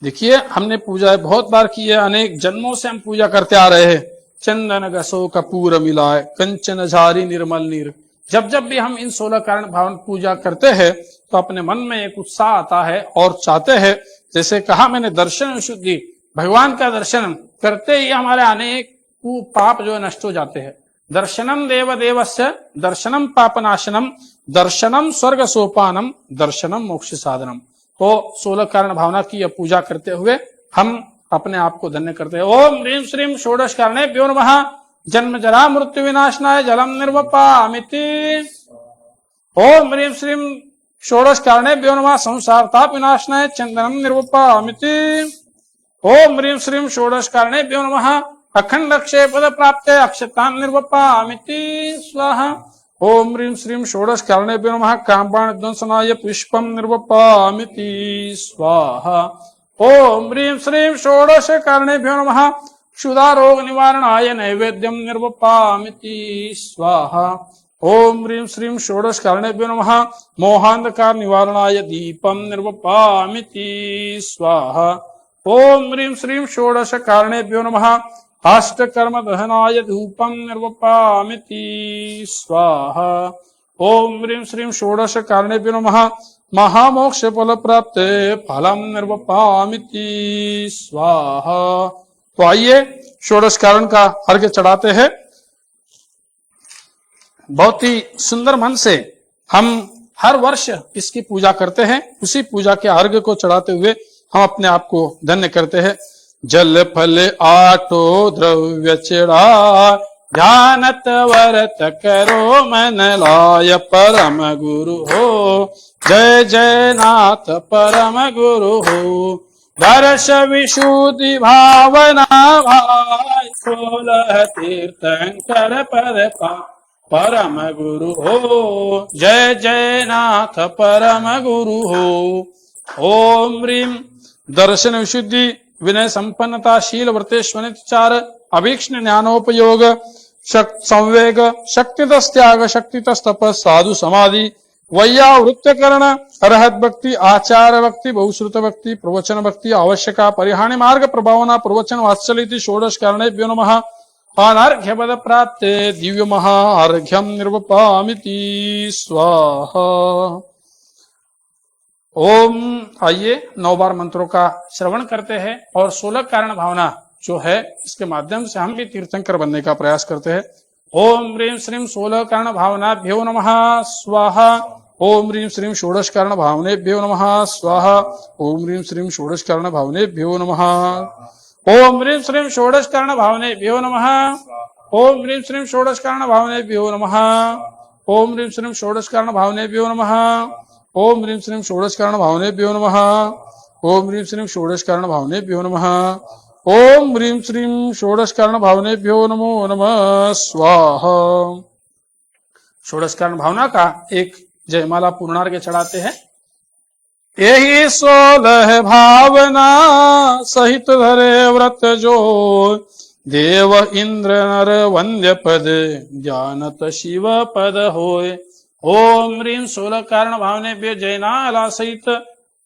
देखिए, हमने पूजा बहुत बार की है, अनेक जन्मों से हम पूजा करते आ रहे हैं। चंदन गसो कपूर मिलाए, कंचन झारी निर्मल नीर। जब जब भी हम इन 16 कारण भावन पूजा करते हैं तो अपने मन में एक उत्साह आता है और चाहते हैं, जैसे कहा मैंने, दर्शन शुद्धि, भगवान का दर्शन करते ही हमारे अनेक पाप जो नष्ट हो जाते हैं। दर्शनम देव देवस्य दर्शनम पापनाशनम, दर्शनम स्वर्ग सोपानम, दर्शनम मोक्ष साधनम। तो 16 कारण भावना की यह पूजा करते हुए हम अपने आप को धन्य करते हैं। ओम ह्रीं श्रीं 16 कारणेभ्यो नमः जन्म जरा मृत्यु विनाशनाय जलम निर्वपामिति। ओम ह्रीं श्रीं षोडश कारणेभ्यो नमः संसार ताप विनाशनाय चंदनम निर्वपामिति। ओम ह्रीं श्रीं षोडश कारणेभ्यो नमः अखंड अक्षय पद प्राप्त अक्षतान निर्वपामिति स्वाहा। ओम ह्रीं श्रीं षोडश कारणेभ्यो नमः कामबाण ध्वंसनाय पुष्पम निर्वपामिति स्वाहा। ओम ह्रीं श्रीं षोडश कारणेभ्यो नमः क्षुधा रोग निवारणाय नैवेद्यम निर्वपामिति स्वाहा। ओम ह्रीं श्रीं षोडश कारणेभ्यो नमः मोहांधकार निवारणाय दीपम निर्वपामिति स्वाहा। ओम ह्रीं श्रीं षोडश कारणेभ्यो नमः अष्टकर्म दहनाय धूपम निर्वपामिति स्वाहा। ओम ह्रीं श्रीं षोडश कारणेभ्यो नमः महामोक्ष फल प्राप्त फलम निर्वपामिति स्वाहा। तो आइए षोडश कारण का अर्घ्य चढ़ाते हैं। बहुत ही सुंदर मन से हम हर वर्ष इसकी पूजा करते हैं। उसी पूजा के अर्घ्य को चढ़ाते हुए हम अपने आप को धन्य करते हैं। जल फल आटो द्रव्य चढ़ा ध्यानत व्रत करो मन लाय परम गुरु हो। जय जय नाथ परम गुरु हो। दर्श विशुद्धि भावना भाई 16 तीर्थंकर पद का परम गुरु हो। जय जय नाथ परम गुरु हो। ओम ह्रीं दर्शन विशुद्धि विनय संपन्नता शील व्रतेश्वनिचार अभीक्ष्ण ज्ञानोपयोग संवेग शक्तितस त्याग शक्तितस तपस साधु समाधि वैयावृत्तकरण अरहत भक्ति आचार भक्ति बहुश्रुत भक्ति प्रवचन भक्ति आवश्यका परिहानि मार्ग प्रभावना प्रवचन वात्सल्य षोडश कारणेभ्यो नमः अनर्घ्य पद प्राप्ते दिव्य महा अर्घ्यम निर्वपामिति स्वाहा। ओम आइए 9 बार मंत्रों का श्रवण करते हैं और 16 कारण भावना जो है इसके माध्यम से हम भी तीर्थंकर बनने का प्रयास करते हैं। ओम ह्रीं श्रीं 16 कारण भावनाभ्यो नमः स्वाहा। ओम ह्रीं श्रीं षोडश कारण भावनेभ्यो नमः स्वाहा। ओम ह्रीं श्रीं षोडश कारण भावनेभ्यो नमः। ओम ह्रीं श्रीं षोडश कारण भावनेभ्यो नमः। ओम ह्रीं श्रीं षोडश कारण भावनेभ्यो नमः। ओम ह्रीं श्रीं षोडश कारण भावनेभ्यो नमः। ओम ह्रीं श्रीं षोडश कारण भावनेभ्यो नमः। ओम ह्रीं श्रीं षोडश कारण भावनेभ्यो नमः। ओम ह्रीं श्रीं षोडश कारण भावनेभ्यो नमो नमः स्वाहा। षोडश कारण भावना का एक जयमाला पूर्णार्घ्य चढ़ाते हैं। यही 16 भावना सहित धरे व्रत जो देव इंद्र नर वंद्य पद ज्ञानत शिव पद होय। ओम ह्रीं 16 कारण भावनेभ्यो जयनाला सहित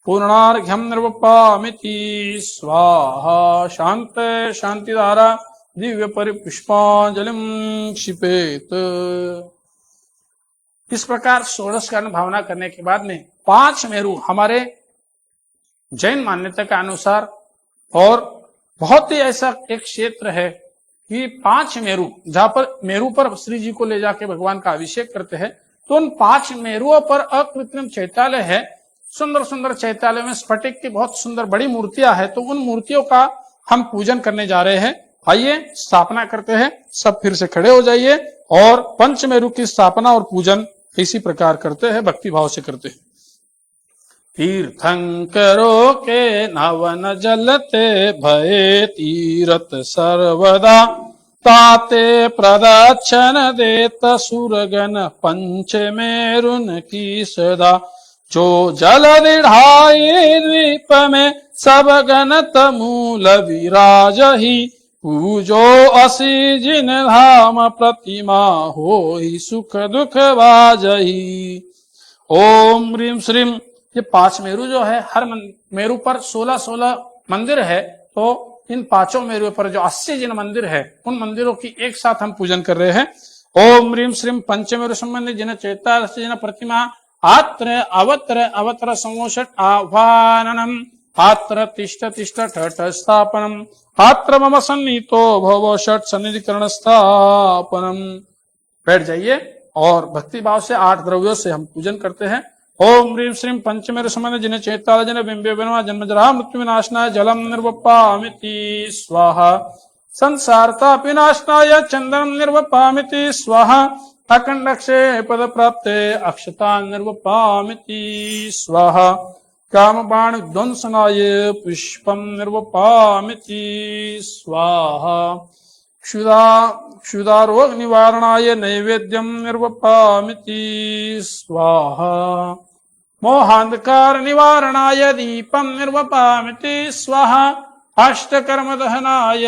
पूर्णार्घ्यम निर्वपामिति स्वाहा। शांत शांतिधारा दिव्य परिपुष्पांजलिम क्षिपेत। इस प्रकार 16 कारण भावना करने के बाद में 5 मेरु हमारे जैन मान्यता के अनुसार, और बहुत ही ऐसा एक क्षेत्र है कि 5 मेरु जहां पर मेरु पर श्री जी को ले जाके भगवान का अभिषेक करते हैं, तो उन 5 मेरुओं पर अकृत्रिम चैत्यालय है। सुंदर सुंदर चैत्यालय में स्फटिक की बहुत सुंदर बड़ी मूर्तियां है। तो उन मूर्तियों का हम पूजन करने जा रहे हैं। आइए स्थापना करते हैं। सब फिर से खड़े हो जाइए और पंचमेरु की स्थापना और पूजन इसी प्रकार करते हैं, भक्ति भाव से करते हैं। तीर्थंकरो के नवन जलते भये तीरथ सर्वदा ताते प्रदक्षिण देत सुरगन पंचमेरुन की सदा। जो जल दृढ़ाए द्वीप में सब गणत मूल विराजहि पूजो असी जिन धाम प्रतिमा होहि सुख दुख बाजहि। ओम ह्रीं श्रीं ये 5 मेरु जो है, हर मेरु पर 16-16 मंदिर है। तो इन 5 मेरु पर जो 80 जिन मंदिर है, उन मंदिरों की एक साथ हम पूजन कर रहे हैं। ओम ह्रीं श्रीं पंचमेरु संबंधी जिन चैत्य जिन प्रतिमा आत्र अवत्र अवत्र संवोषट आह्वाननम आत्र तिष्ठ तिष्ठ ठठ स्थापनम आत्र मम सन्नीतो भव षट सन्निधिकरण स्थापनम। बैठ जाइए और भक्ति भाव से 8 द्रव्यों से हम पूजन करते हैं। ओम ह्रीं श्रीं पंचमेरु संबंधी जिन चैत्य जिन बिंबे बिन्वा जन्म जरा मृत्यु विनाशनाय जलम निर्वपामिति स्वाहा। संसारतापिनाशनाय चंदनं निर्वपामिति स्वाहा अखंडक्षे पद प्राप्ते अक्षता निर्वपामिति स्वाहा कामबाण ध्वंसनाय पुष्पं निर्वपामिति स्वाहा क्षुधारोग निवारणाय नैवेद्यं निर्वपामिति स्वाहा मोहांधकार निवारणाय दीपं निर्वपामिति स्वाहा अष्टकर्म दहनाय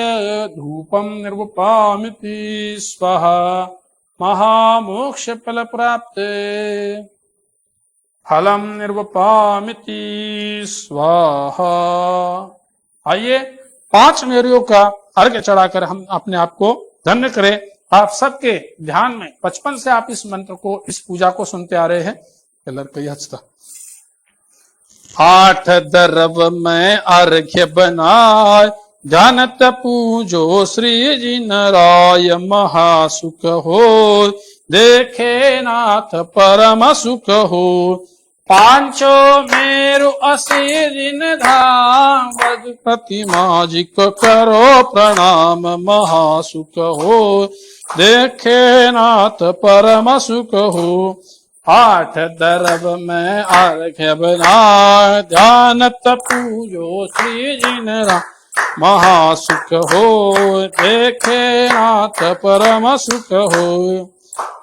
धूपं निर्वपामिति स्वाहा महामोक्ष फल प्राप्ते फलम निर्वपामिति स्वाहा। आइए 5 मेरुओं का अर्घ्य चढ़ाकर हम अपने आप को धन्य करें। आप सबके ध्यान में बचपन से आप इस मंत्र को, इस पूजा को सुनते आ रहे हैं। कलर कई हंसता 8 दरब में अर्घ्य बनाय जानत पूजो श्री जी नाराय महासुख हो देखे नाथ परम सुख हो। 5 मेरु असी दिन धाम बद प्रतिमा जी को करो प्रणाम महासुख हो देखे नाथ परम सुख हो। 8 दरब में अर्घ्य बनाय ध्यानत पूजो श्री जी नारायण महासुख हो देखे नाथ परम सुख हो।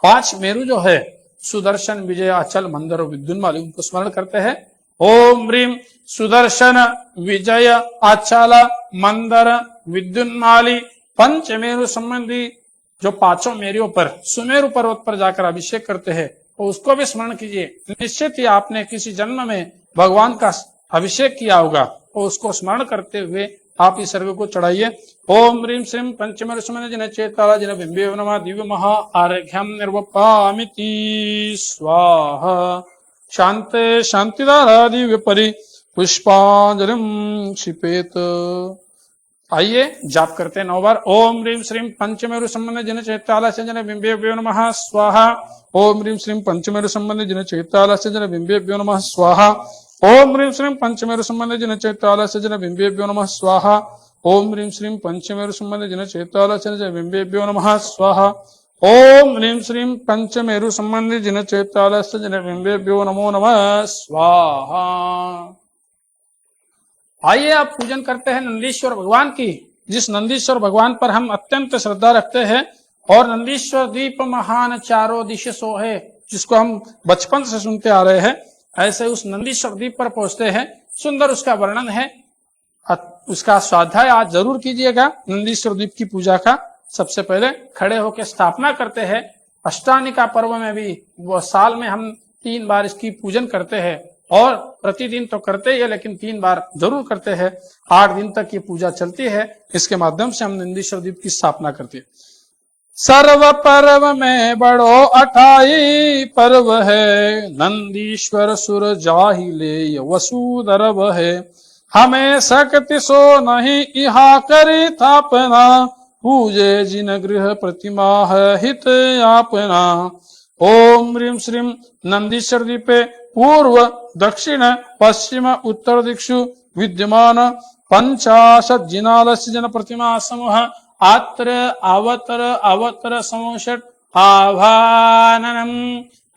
5 मेरु जो है सुदर्शन, विजय, अचल, मंदर और विद्युन्माली, उनको स्मरण करते हैं। ओम ह्रीम सुदर्शन, विजय, अचल, मंदर, विद्युन्माली, पंचमेरु संबंधी जो 5 मेरुओं पर सुमेरु पर्वत पर जाकर अभिषेक करते हैं, तो उसको भी स्मरण कीजिए। निश्चित ही आपने किसी जन्म में भगवान का अभिषेक किया होगा, तो उसको स्मरण करते हुए आप इस सर्व को चढ़ाइए। ओम ह्रीम श्रीम पंचमेरु संबंधी जिन चेताला जिन बिंबे नमः दिव्य महा आर्घ्यम निर्वपामिति स्वाहा। शांते शांतिदारा दिव्य परि पुष्पांजलिम क्षिपेत। आइए जाप करते हैं 9 बार। ओम ह्रीम श्रीम पंचमेरु संबंधी जिन चेताला से जन बिंबे नमः स्वाहा। ओम ह्रीम श्रीम पंचमेरु संबंधी जिन चेताला से जन बिंबे नमः स्वाहा। ओम ह्रीम श्रीम पंचमेरु संबंधी जिन चेताला से जन बिंबेभ्यो नमः स्वाहा। ओम ह्रीम श्रीम पंचमेरु संबंधी जिन चेताला से जन बिंबेभ्यो नमः स्वाहा। ओम ह्रीम श्रीम पंचमेरु संबंधी जिन चेताला से जन बिंबेभ्यो नमो नमः स्वाहा। आइए आप पूजन करते हैं नंदीश्वर भगवान की, जिस नंदीश्वर भगवान पर हम अत्यंत श्रद्धा रखते हैं। और नंदीश्वर दीप महान चारों दिश सोहे, जिसको हम बचपन से सुनते आ रहे हैं, ऐसे उस नंदीश्वर द्वीप पर पहुंचते हैं। सुंदर उसका वर्णन है, उसका स्वाध्याय आज जरूर कीजिएगा। नंदीश्वर द्वीप की पूजा का सबसे पहले खड़े होकर स्थापना करते हैं। अष्टानिका पर्व में भी वो साल में हम 3 बार इसकी पूजन करते हैं, और प्रतिदिन तो करते ही है, लेकिन 3 बार जरूर करते हैं। 8 दिन तक ये पूजा चलती है। इसके माध्यम से हम नंदीश्वर द्वीप की स्थापना करते हैं। सर्व पर्व में बड़ो 28 पर्व है, नंदीश्वर सुर जाहिले वसुधर्व है। हमें शक्ति सो नहीं इहा करी थापना, पूजे जिन गृह प्रतिमा है हित आपना। ओम ह्रीम श्रीम नंदीश्वर द्वीपे पूर्व दक्षिण पश्चिम उत्तर दिक्षु विद्यमान 50 जिनालस्य जन प्रतिमा समूह आत्र अवतर अवतर समोषट आभाननम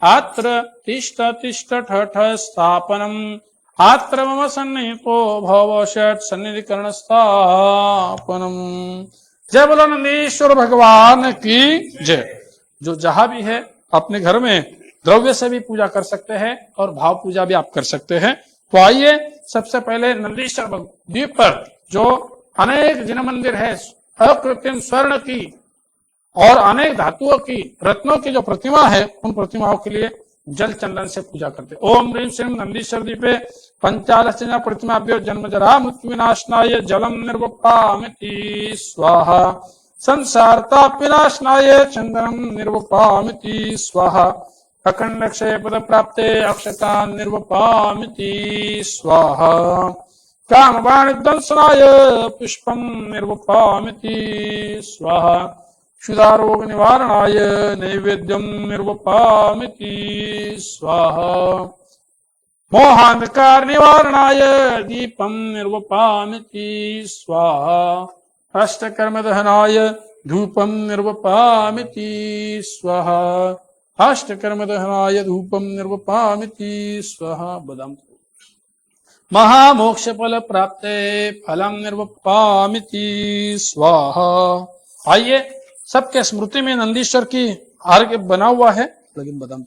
आत्र तिष्ठ तिष्ठ ठठ स्थापनम आत्र मम सन्निहितो भव षट सन्निधिकरण स्थापनम। जय बोलो नंदीश्वर भगवान की जय। जो जहां भी है अपने घर में द्रव्य से भी पूजा कर सकते हैं और भाव पूजा भी आप कर सकते हैं। तो आइए सबसे पहले नंदीश्वर द्वीप पर जो अनेक जिन मंदिर है, अकृत्रिम स्वर्ण की और अनेक धातुओं की, रत्नों की जो प्रतिमा है, उन प्रतिमाओं के लिए जल चंदन से पूजा करते। ओम ह्रीम श्रीम नंदीश्वर द्वीपे 45 प्रतिमाभ्यो जन्म जरा मृत्यु विनाशनाय जलम निर्वपामिति स्वाहा। संसार ताप विनाशनाय चंदनम निर्वपामिति स्वाहा। अखंड क्षय पद प्राप्ते अक्षता निर्वपामिति स्वाहा। काम बाण दंसनाय पुष्पम निर्वपामिति स्वाहा। क्षुधारोग निवारणाय नैवेद्यम निर्वपामिति स्वाहा। मोहांधकार निवारणाय दीपम निर्वपामिति स्वाहा। अष्टकर्म दहनाय धूपम निर्वपामिति स्वाहा। अष्टकर्म दहनाय धूपम निर्वपामिति स्वाहा। बदाम महामोक्ष फल प्राप्ते फलम निर्वपामिति स्वाहा। आइए सबके स्मृति में नंदीश्वर की आर्घ्य बना हुआ है, लेकिन बदाम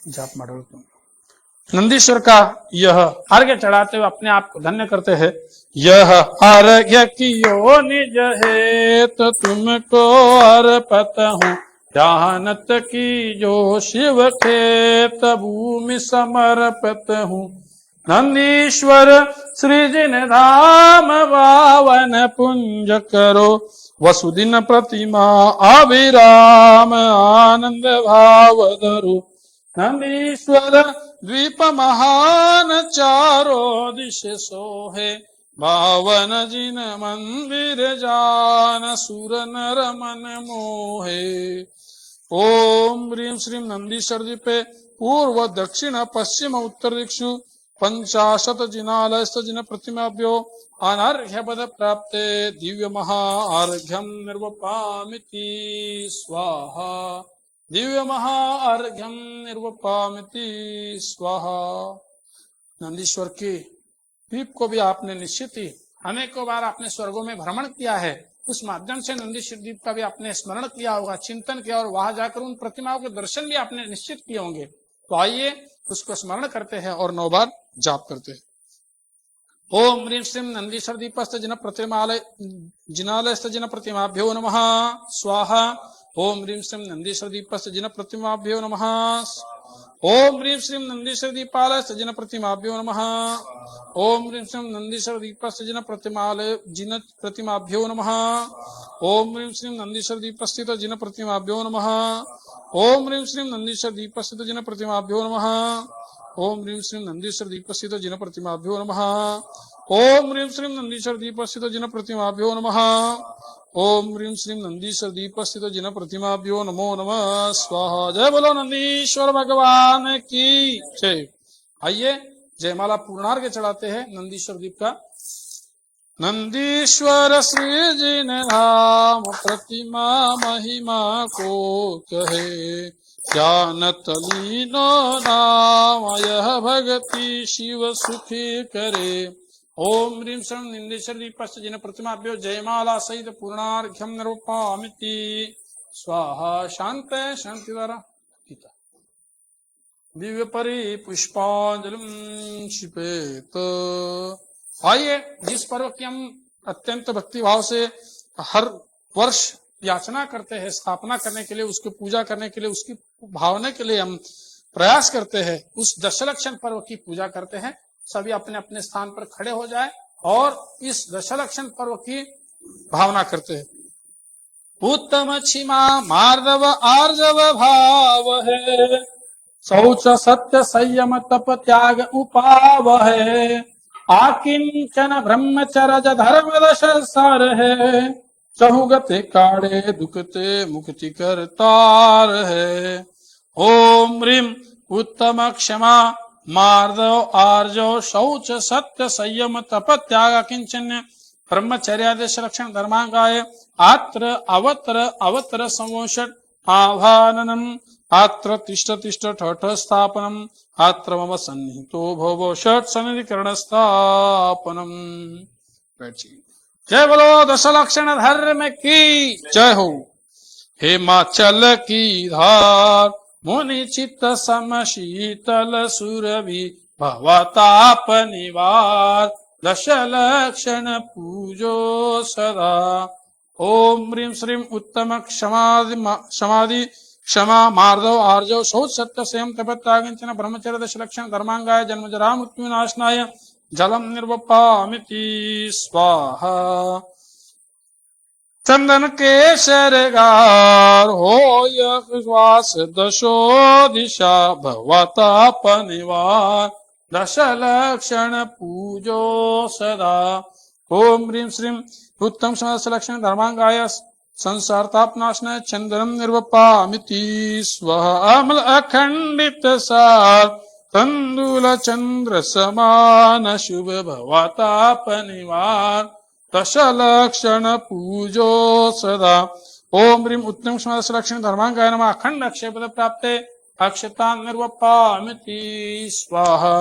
जाप मॉडल नंदीश्वर का यह अर्घ्य चढ़ाते हुए अपने आप को धन्य करते हैं। यह अर्घ्य कियो निज हेत तुमको अर्पत हूँ, जानत की जो शिव खेत भूमि समर्पित हूँ। नंदीश्वर सृजन धाम पावन पुंज करो, वसुदिन प्रतिमा अभिराम आनंद भाव धरो। नंदीश्वर द्वीप महान चारों दिश सोहे, पावन जिन मंदिर जान सुर नर मन मोहे। ओम ह्रीं श्रीं नंदीश्वर द्वीपे पूर्व दक्षिण पश्चिम उत्तर दिक्षु 50 जिनालयस्थ जिन प्रतिमाभ्यो अनर्घ्य पद प्राप्ते दिव्य महा अर्घ्यम निर्वपामिति स्वाहा। दिव्य महा अर्घ्यम निर्वपामिति स्वाहा। नंदीश्वर की द्वीप को भी आपने निश्चित ही अनेकों बार आपने स्वर्गों में भ्रमण किया है, उस माध्यम से नंदीश्वर द्वीप का भी आपने स्मरण किया होगा, चिंतन किया, और वहां जाकर उन प्रतिमाओं के दर्शन भी आपने निश्चित किए होंगे। तो आइए उसको स्मरण करते हैं और 9 बार जाप करते हैं। ओम ह्रीं श्रीं नंदीश्वर दीपस्थ जिन प्रतिमालय जिनालयस्थ जिन प्रतिमाभ्यो नमः स्वाहा। ओम ह्रीं श्रीं नंदीश्वर दीपस्थ जिन प्रतिमाभ्यो नमः। ओम ह्रीं श्रीं नंदीश्वर दीपालयस्थ जिन प्रतिमाभ्यो नमः। ओम ह्रीं श्रीं नंदीश्वर दीपस्थ जिन प्रतिमाभ्यो नमः। ओम ह्रीं श्रीं नंदीश्वर दीपस्थित जिन प्रतिमाभ्यो नमः। ओम ह्रीं श्रीं नंदीश्वर दीपस्थित जिन प्रतिमाभ्यो नमः। ओम ह्रीं श्रीं नंदीश्वर दीपस्थित जिन प्रतिमाभ्यो नमः। ओम ह्रीं श्रीं नंदीश्वर दीपस्थित जिन प्रतिमाभ्यो नमः। ओम ह्रीं श्रीं नंदीश्वर दीपस्थित जिन प्रतिमाभ्यो नमो नमः स्वाहा। जय बोलो नंदीश्वर भगवान की जय। आइए जयमाला पूर्णार्घ्य चढ़ाते हैं नंदीश्वर दीप का। नंदीश्वर श्री जिन धाम प्रतिमा महिमा को कहे, जानत लीनो नाम यह भगति शिव सुखी करे। ओम ह्रीं श्रीं नंदीश्वर दीपस्थ जिन प्रतिमाभ्यो जयमाला सहित पूर्णार्घ्यम निर्वपामिति स्वाहा। शांत शांति द्वारा गीता दिव्य परि पुष्पांजलिम क्षिपेत। आइए जिस पर्व की हम अत्यंत भक्ति भाव से हर वर्ष याचना करते हैं, स्थापना करने के लिए, उसकी पूजा करने के लिए, उसकी भावना के लिए हम प्रयास करते हैं, उस दशलक्षण पर्व की पूजा करते हैं। सभी अपने अपने स्थान पर खड़े हो जाए और इस दशलक्षण पर्व की भावना करते हैं। उत्तम क्षिमा मार्दव आर्जव भाव है, शौच सत्य संयम तप त्याग उपाव है। आकिंचन ब्रह्मचर्य धर्म दश सार है, चहुगते काड़े दुखते मुक्ति करतार है। ओम ह्रीं उत्तम क्षमा मार्दव आर्जव शौच सत्य संयम तप त्याग किंचन ब्रह्मचर्यादेश लक्षण धर्मांगाय आत्र अवतर अवतर संवोषट आभाननम आत्र तिष्ठ तिष्ठ ठठ स्थापनम आत्र मम सन्निहितो भवो षट सन्निधिकरण स्थापनम। जय बोलो दशलक्षण धर्म की जय हो। हिमाचल की धार मुनि चित्त सम शीतल सुरभि भवताप निवार दशलक्षण पूजो सदा। ओम ह्रीं श्रीं उत्तम क्षमादि क्षमा मार्दव आर्जव शौच सत्य संयम तपत्यागिंचन ब्रह्मचर्य दशलक्षण धर्मांगाय जन्म जरा मृत्यु विनाशनाय जलम निर्वपामिति स्वाहा। चंदन केसर गार हो श्वास दशो दिशा भवताप निवार दशलक्षण पूजो सदा। ओम ह्रीं श्रीं उत्तम दशलक्षण धर्मांगाय संसारतापनाशनाय चंदनम निर्वपामिति स्वाहा। अमल अखंडित सार तंदुल चंद्र समान शुभ भवताप निवार दशलक्षण पूजो सदा। ओम ह्रीं उत्तम लक्ष्मी धर्मांगाय नमः। अखंड अक्षय पद प्राप्ते अक्षता निर्वपामिति स्वाहा।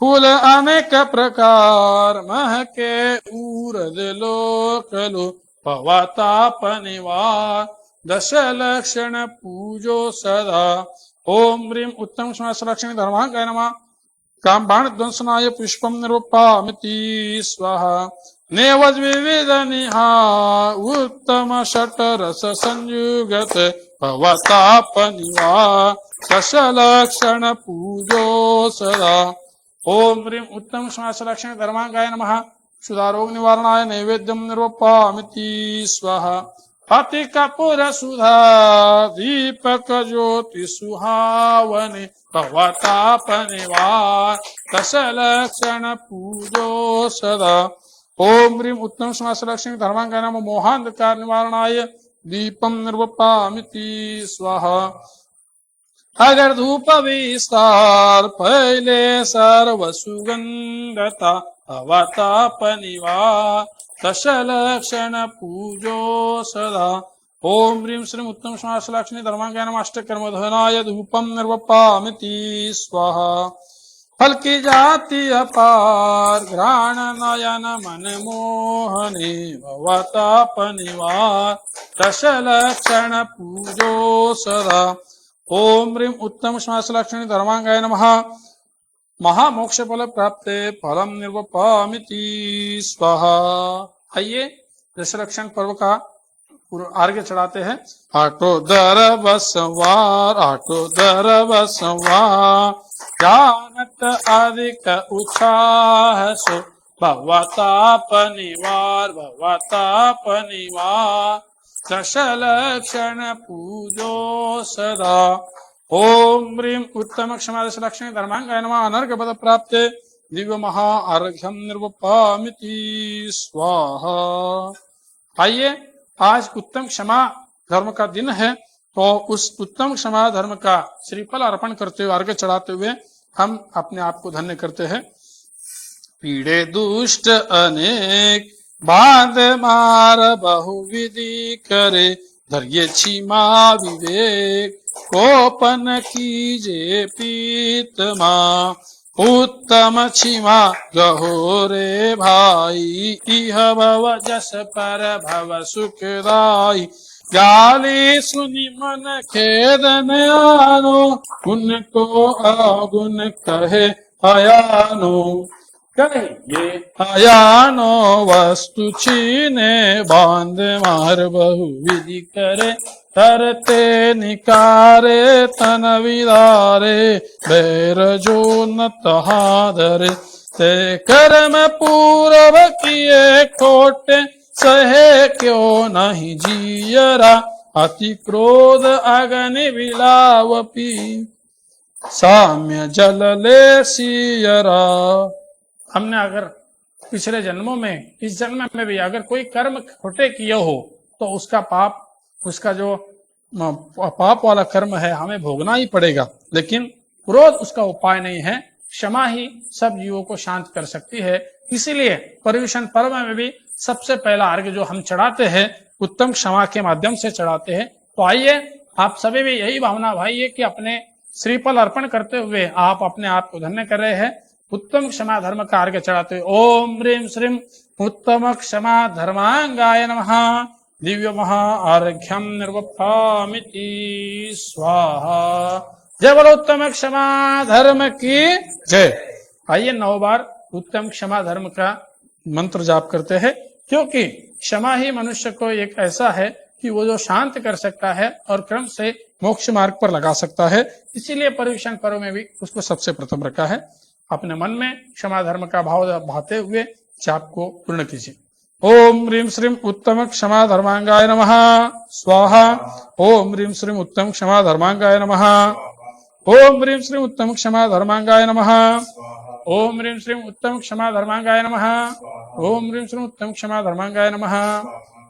फूल अनेक प्रकार महके ऊरद लोकलो भवताप निवार दशलक्षण पूजो सदा। ओम ह्रीं उत्तम लक्ष्मी धर्मांगाय नमः। काम बाण ध्वंसनाय पुष्पम निरूपामिति स्वाहा। नेवज विविध निहा उत्तम षट रस संयुगत भवताप निवार दशलक्षण पूजो सदा। ओम ह्रीं उत्तम लक्ष्मी धर्मांगाय नमः। क्षुधारोग निवारणाय नैवेद्यम निरूपामिति स्वाहा। अति कपूर सुधा दीपक ज्योति सुहावने भवताप निवार दशलक्षण पूजो सदा। ओम ह्रीं उत्तम लक्ष्मी धर्मांगाय नमः। मोहांधकार निवारणाय दीपम निर्वपामिति स्वाहा। अगर धूप विस्तार पहले सर्व सुगंधता भवताप निवार दशलक्षण पूजो सदा। ओम ह्रीं श्रीं उत्तम लक्ष्मी धर्मांगाय नमः। अष्टकर्म धनाय धूपम निर्वपामिति स्वाहा। फल की जाति अपार घ्राण नयन मन मोहने भवताप निवार दशलक्षण पूजो सदा। ओम ह्रीं उत्तम लक्ष्मी धर्मांगाय नमः। महामोक्ष फल प्राप्ते फलम निर्वपामिति स्वाहा। आइए दशलक्षण पर्व का अर्घ्य चढ़ाते हैं। आटो दर बसवार आटो दर बसवार जानत अधिक उत्साह सो भवताप निवार दशलक्षण पूजो सदा। ओम ह्रीं उत्तम लक्ष्मी धर्मांगाय नमः। अनर्घ पद प्राप्ते दिव्य महा अर्घ्यम निर्वपामिति स्वाहा। आइए आज उत्तम क्षमा धर्म का दिन है, तो उस उत्तम क्षमा धर्म का श्रीफल अर्पण करते हुए अर्घ्य चढ़ाते हुए हम अपने आप को धन्य करते हैं। पीड़े दुष्ट अनेक बांध मार बहुविधि करे धैर्य क्षमा विवेक कोपन कीजे पीतमा उत्तम क्षमा गहो रे भाई इह भव जस पर भव सुखदाई गाली सुनि मन खेदन आनो उनको अवगुण कहे अयानो कहिए अयानो वस्तु छीने बांध मार बहुविधि करे तरते निकारे तन विदारे बैर जो न तहादरे ते कर्म पूर्व किए खोटे सहे क्यों नहीं जियरा अति क्रोध अग्नि विलावपी साम्य जल ले सियरा। हमने अगर पिछले जन्मों में इस जन्म में भी अगर कोई कर्म खोटे किए हो तो उसका पाप उसका जो पाप वाला कर्म है हमें भोगना ही पड़ेगा, लेकिन क्रोध उसका उपाय नहीं है। क्षमा ही सब जीवों को शांत कर सकती है। इसीलिए पर्युषण पर्व में भी सबसे पहला अर्घ्य जो हम चढ़ाते हैं उत्तम क्षमा के माध्यम से चढ़ाते हैं। तो आइए आप सभी भी यही भावना भाइये कि अपने श्रीफल अर्पण करते हुए आप अपने आप को धन्य कर रहे हैं। उत्तम क्षमा धर्म का अर्घ्य चढ़ाते हुए ओम ह्रीं श्रीं उत्तम क्षमा धर्मांगाय नमः दिव्य महा अर्घ्यम निर्वपामिति स्वाहा। जय बोलो उत्तम क्षमा धर्म की जय। आइए 9 बार उत्तम क्षमा धर्म का मंत्र जाप करते हैं, क्योंकि क्षमा ही मनुष्य को एक ऐसा है कि वो जो शांत कर सकता है और क्रम से मोक्ष मार्ग पर लगा सकता है। इसीलिए पर्युषण पर्व में भी उसको सबसे प्रथम रखा है। अपने मन में क्षमा धर्म का भाव भाते हुए जाप को पूर्ण कीजिए। ओम ह्रीं श्रीं उत्तम क्षमा धर्मांगाय नमः स्वाहा। ओम ह्रीं श्रीं उत्तम क्षमा धर्मांगाय नमः। ओम ह्रीं श्रीं उत्तम क्षमा धर्मांगाय नमः। ओम ह्रीं श्रीं उत्तम क्षमा धर्मांगाय नमः। ओम ह्रीं श्रीं उत्तम क्षमा धर्मांगाय नमः।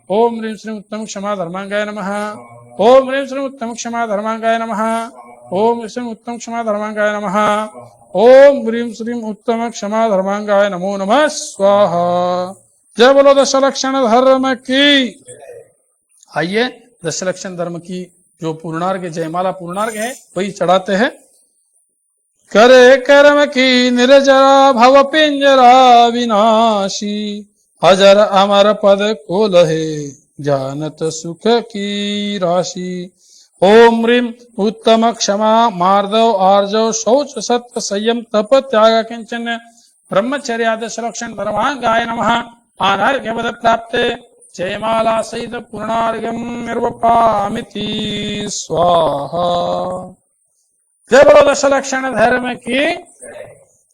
ओम ह्रीं श्रीं उत्तम क्षमा धर्मांगाय नमः। ओम ह्रीं श्रीं उत्तम क्षमा धर्मांगाय नमः। ओम श्रीम उत्तम क्षमा धर्मांगाय नमः। ओम ह्रीं श्रीं उत्तम क्षमा धर्मांगाय नमो नमः स्वाहा। जय बोलो दशलक्षण धर्म की। आइए दशलक्षण धर्म की जो पूर्णार्घ जयमाला पूर्णार्घ है वही चढ़ाते हैं। करे कर्म की निर्जरा भव पिंजरा विनाशी, अजर अमर पद को लहे जानत सुख की राशि। ओम ह्रीं उत्तम क्षमा मार्दव आर्जव शौच सत्य संयम तप त्याग किंचन ब्रह्मचर्या दशलक्षण धर्मांगाय नमः। अनर्घ्य पद प्राप्ते जयमाला सहित पूर्णार्घ्यम निर्वपामिति स्वाहा। जय बोलो दशलक्षण धर्म की।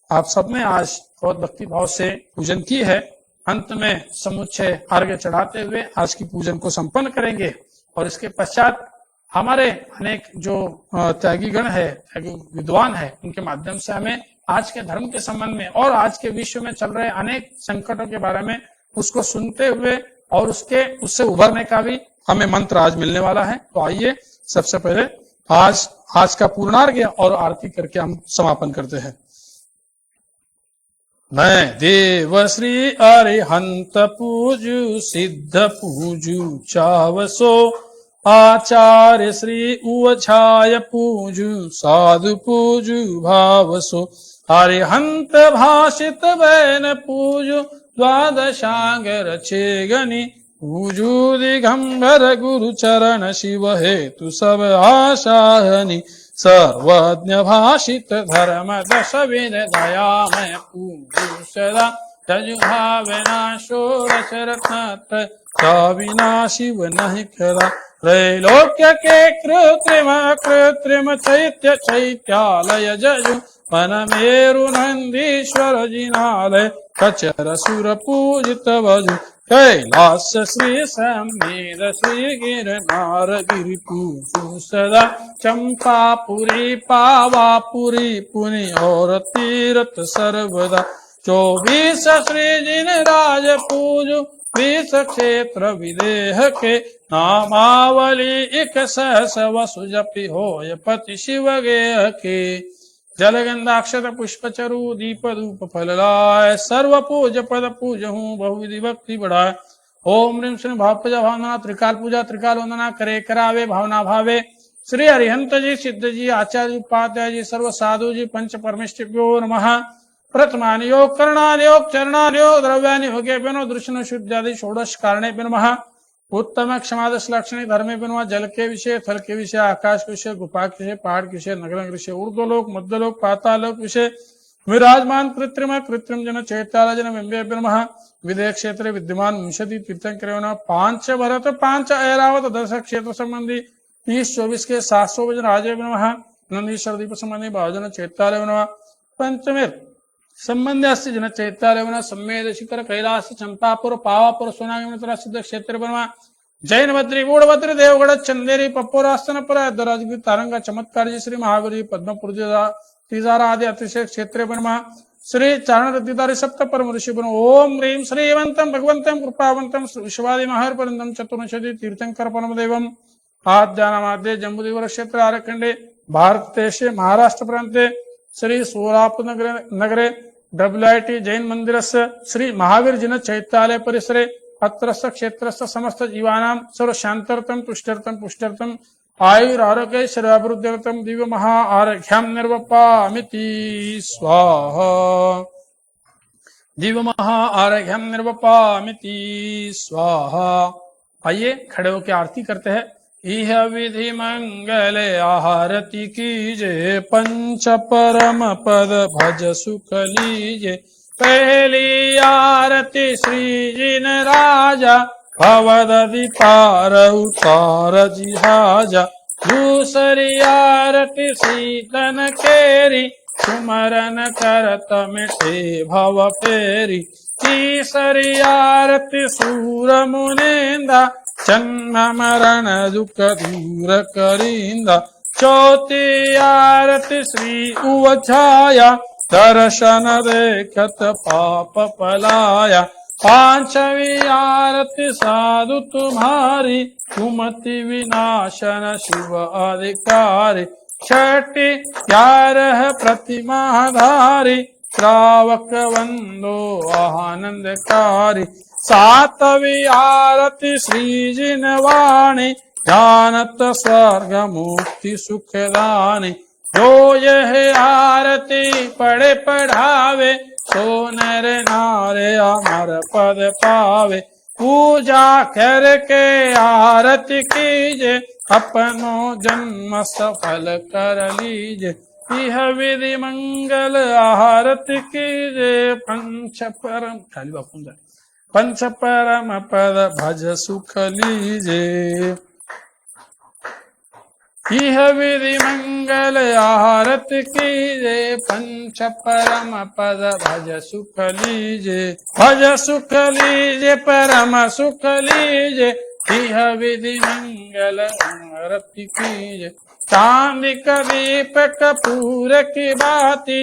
आप सबने आज बहुत भक्ति भाव से पूजन की है। अंत में समुच्चय अर्घ्य चढ़ाते हुए आज की पूजन को संपन्न करेंगे और इसके पश्चात हमारे अनेक जो त्यागी गण है, विद्वान है, उनके माध्यम से हमें आज के धर्म के संबंध में और आज के विश्व में चल रहे अनेक संकटों के बारे में उसको सुनते हुए और उससे उभरने का भी हमें मंत्र आज मिलने वाला है। तो आइए सबसे पहले आज का पूर्णार्घ्य और आरती करके हम समापन करते हैं। मैं देव श्री अरिहंत पूजू सिद्ध पूजू चावसो, आचार्य श्री उवछाय पूजू साधु पूजू भावसो, अरिहंत भाषित बैन पूजू द्वादशांग रचे गनि, पूजू दिगंबर गुरु चरण शिव हेतु सब आशाहनि, सर्वज्ञ भाषित धर्म दश विन दयामय पूजू सदा, तजु भावना षोडश रत्न विना शिव नहीं करा, त्रैलोक्य के कृत्रिम चैत्य चैत्यालय जजु, मन मेरु नंदीश्वर जिनालय कचर सुर पूजित भजु, कैलास श्री समेत श्री गिरनार गिरि पूजु सदा, चंपापुरी पावापुरी पुनि और तीर्थ सर्वदा, 24 श्री जिन राज पूजु 20 क्षेत्र विदेह के, नामावली एक सहस वसु जपि होय पति शिव गेह के, जलगंधाक्षत पुष्प चरु दीप धूप फल लाय, सर्व पूज पद पूज हूँ बहुविधि भक्ति बढ़ाए। ओम ह्रीं श्रीं भाव पूजा भावना त्रिकाल पूजा त्रिकाल वंदना करे करावे भावना भावे, श्री हरिहंत जी सिद्ध जी आचार्य उपाध्याय जी सर्व साधु जी पंच परमेष्ठिभ्यो नमः। प्रथमानि योग करणानि योग चरणानि योग द्रव्यानि भोगेभ्यो दृश्य शुद्धादि षोडश कारणे नमः। उत्तम क्षमा दशलक्षणी धर्मे नमः। जल के विषय, थल के विषय, आकाश के विषय, गुफा के विषय, पहाड़ के विषय, नगर के विषय, ऊर्ध्वलोक मध्यलोक पातालोक विषय, विराजमान कृत्रिम जन चैत्यालय जन बिंबे नमः। विदेह क्षेत्र विद्यमान विंशति तीर्थंकर 5 भरत 5 ऐरावत 10 क्षेत्र संबंधी 30-24 के 700 वजन राजे नमः। नंदीश्वर दीप संबंधी 52 जन चैत्यालय नमः। पंचमेर संबंध अस्ति जन चैत्यालय सम्मेद शिखर कैलास चंपापुर पावापुर सोनागिरी सिद्ध क्षेत्र बनवा, जैन बद्री गूढ़भद्री देवगढ़ चंदेरी पप्पोरास्तनपुर राजगिरी तारंगा चमत्कार जी श्री महावीर पद्मपुर तिजारा आदि अतिशय क्षेत्र बनवा, श्री चारण रद्दिदारी सप्त परम ऋषि बनो। ओम ह्रीं श्रीवंतम भगवंतम कृपावंतम विश्वादि महार परंतम चतुर्विंशति तीर्थंकर परम देवम आद्यानामाद्य जम्बूद्वीप क्षेत्र आरखंडे भारत देशे महाराष्ट्र प्रांते श्री सोलापुर नगरे WIT जैन मंदिरस्य श्री महावीर जिन चैत्यालय परिसरे अत्रस्थ क्षेत्रस्थ समस्त जीवानां सर्व शांत्यर्थम तुष्टर्थम पुष्टर्थम आयुरारोग्य सर्वाभिवृद्ध्यर्थम दिव्य महा आर्घ्यम निर्वपामिति स्वाहा। दिव्य महा आर्घ्यम निर्वपामिति स्वाहा। आइए खड़े होकर आरती करते हैं। इह विधि मंगल आरती कीजे, पंच परम पद भज सुख लीजे। पहली आरती श्री जिन राजा, अवदधि पार उतार जिहाजा। दूसरी आरती सीतन केरी, सुमरन करत मिटे भव फेरी। तीसरी आरती सूर मुनिंदा, जन्म मरण दुख दूर करिंदा। चौथी आरती श्री उवछाया, दर्शन देखत पाप पलाया। पांचवी आरती साधु तुम्हारी, कुमति विनाशन शिव अधिकारी। छठ 11 प्रतिमाधारी, श्रावक वंदो आनंदकारी। 7वीं आरती श्री जिनवाणी, जानत स्वर्ग मुक्ति सुखदानी। जो यह आरती पढ़े पढ़ावे, सो नर नारे अमर पद पावे। पूजा करके आरती कीजे, अपनो जन्म सफल कर लीजे। यह विधि मंगल आरती कीजे, पंच परम खाली बापू पंच परम पद भज सुख लीजे। यह विधि मंगल आरती कीजे, पंच परम पद भज सुख लीजे। भज सुख लीजे परम सुख लीजे, यह विधि मंगल आरती कीजे। चांदी का दीप कपूर की बाती,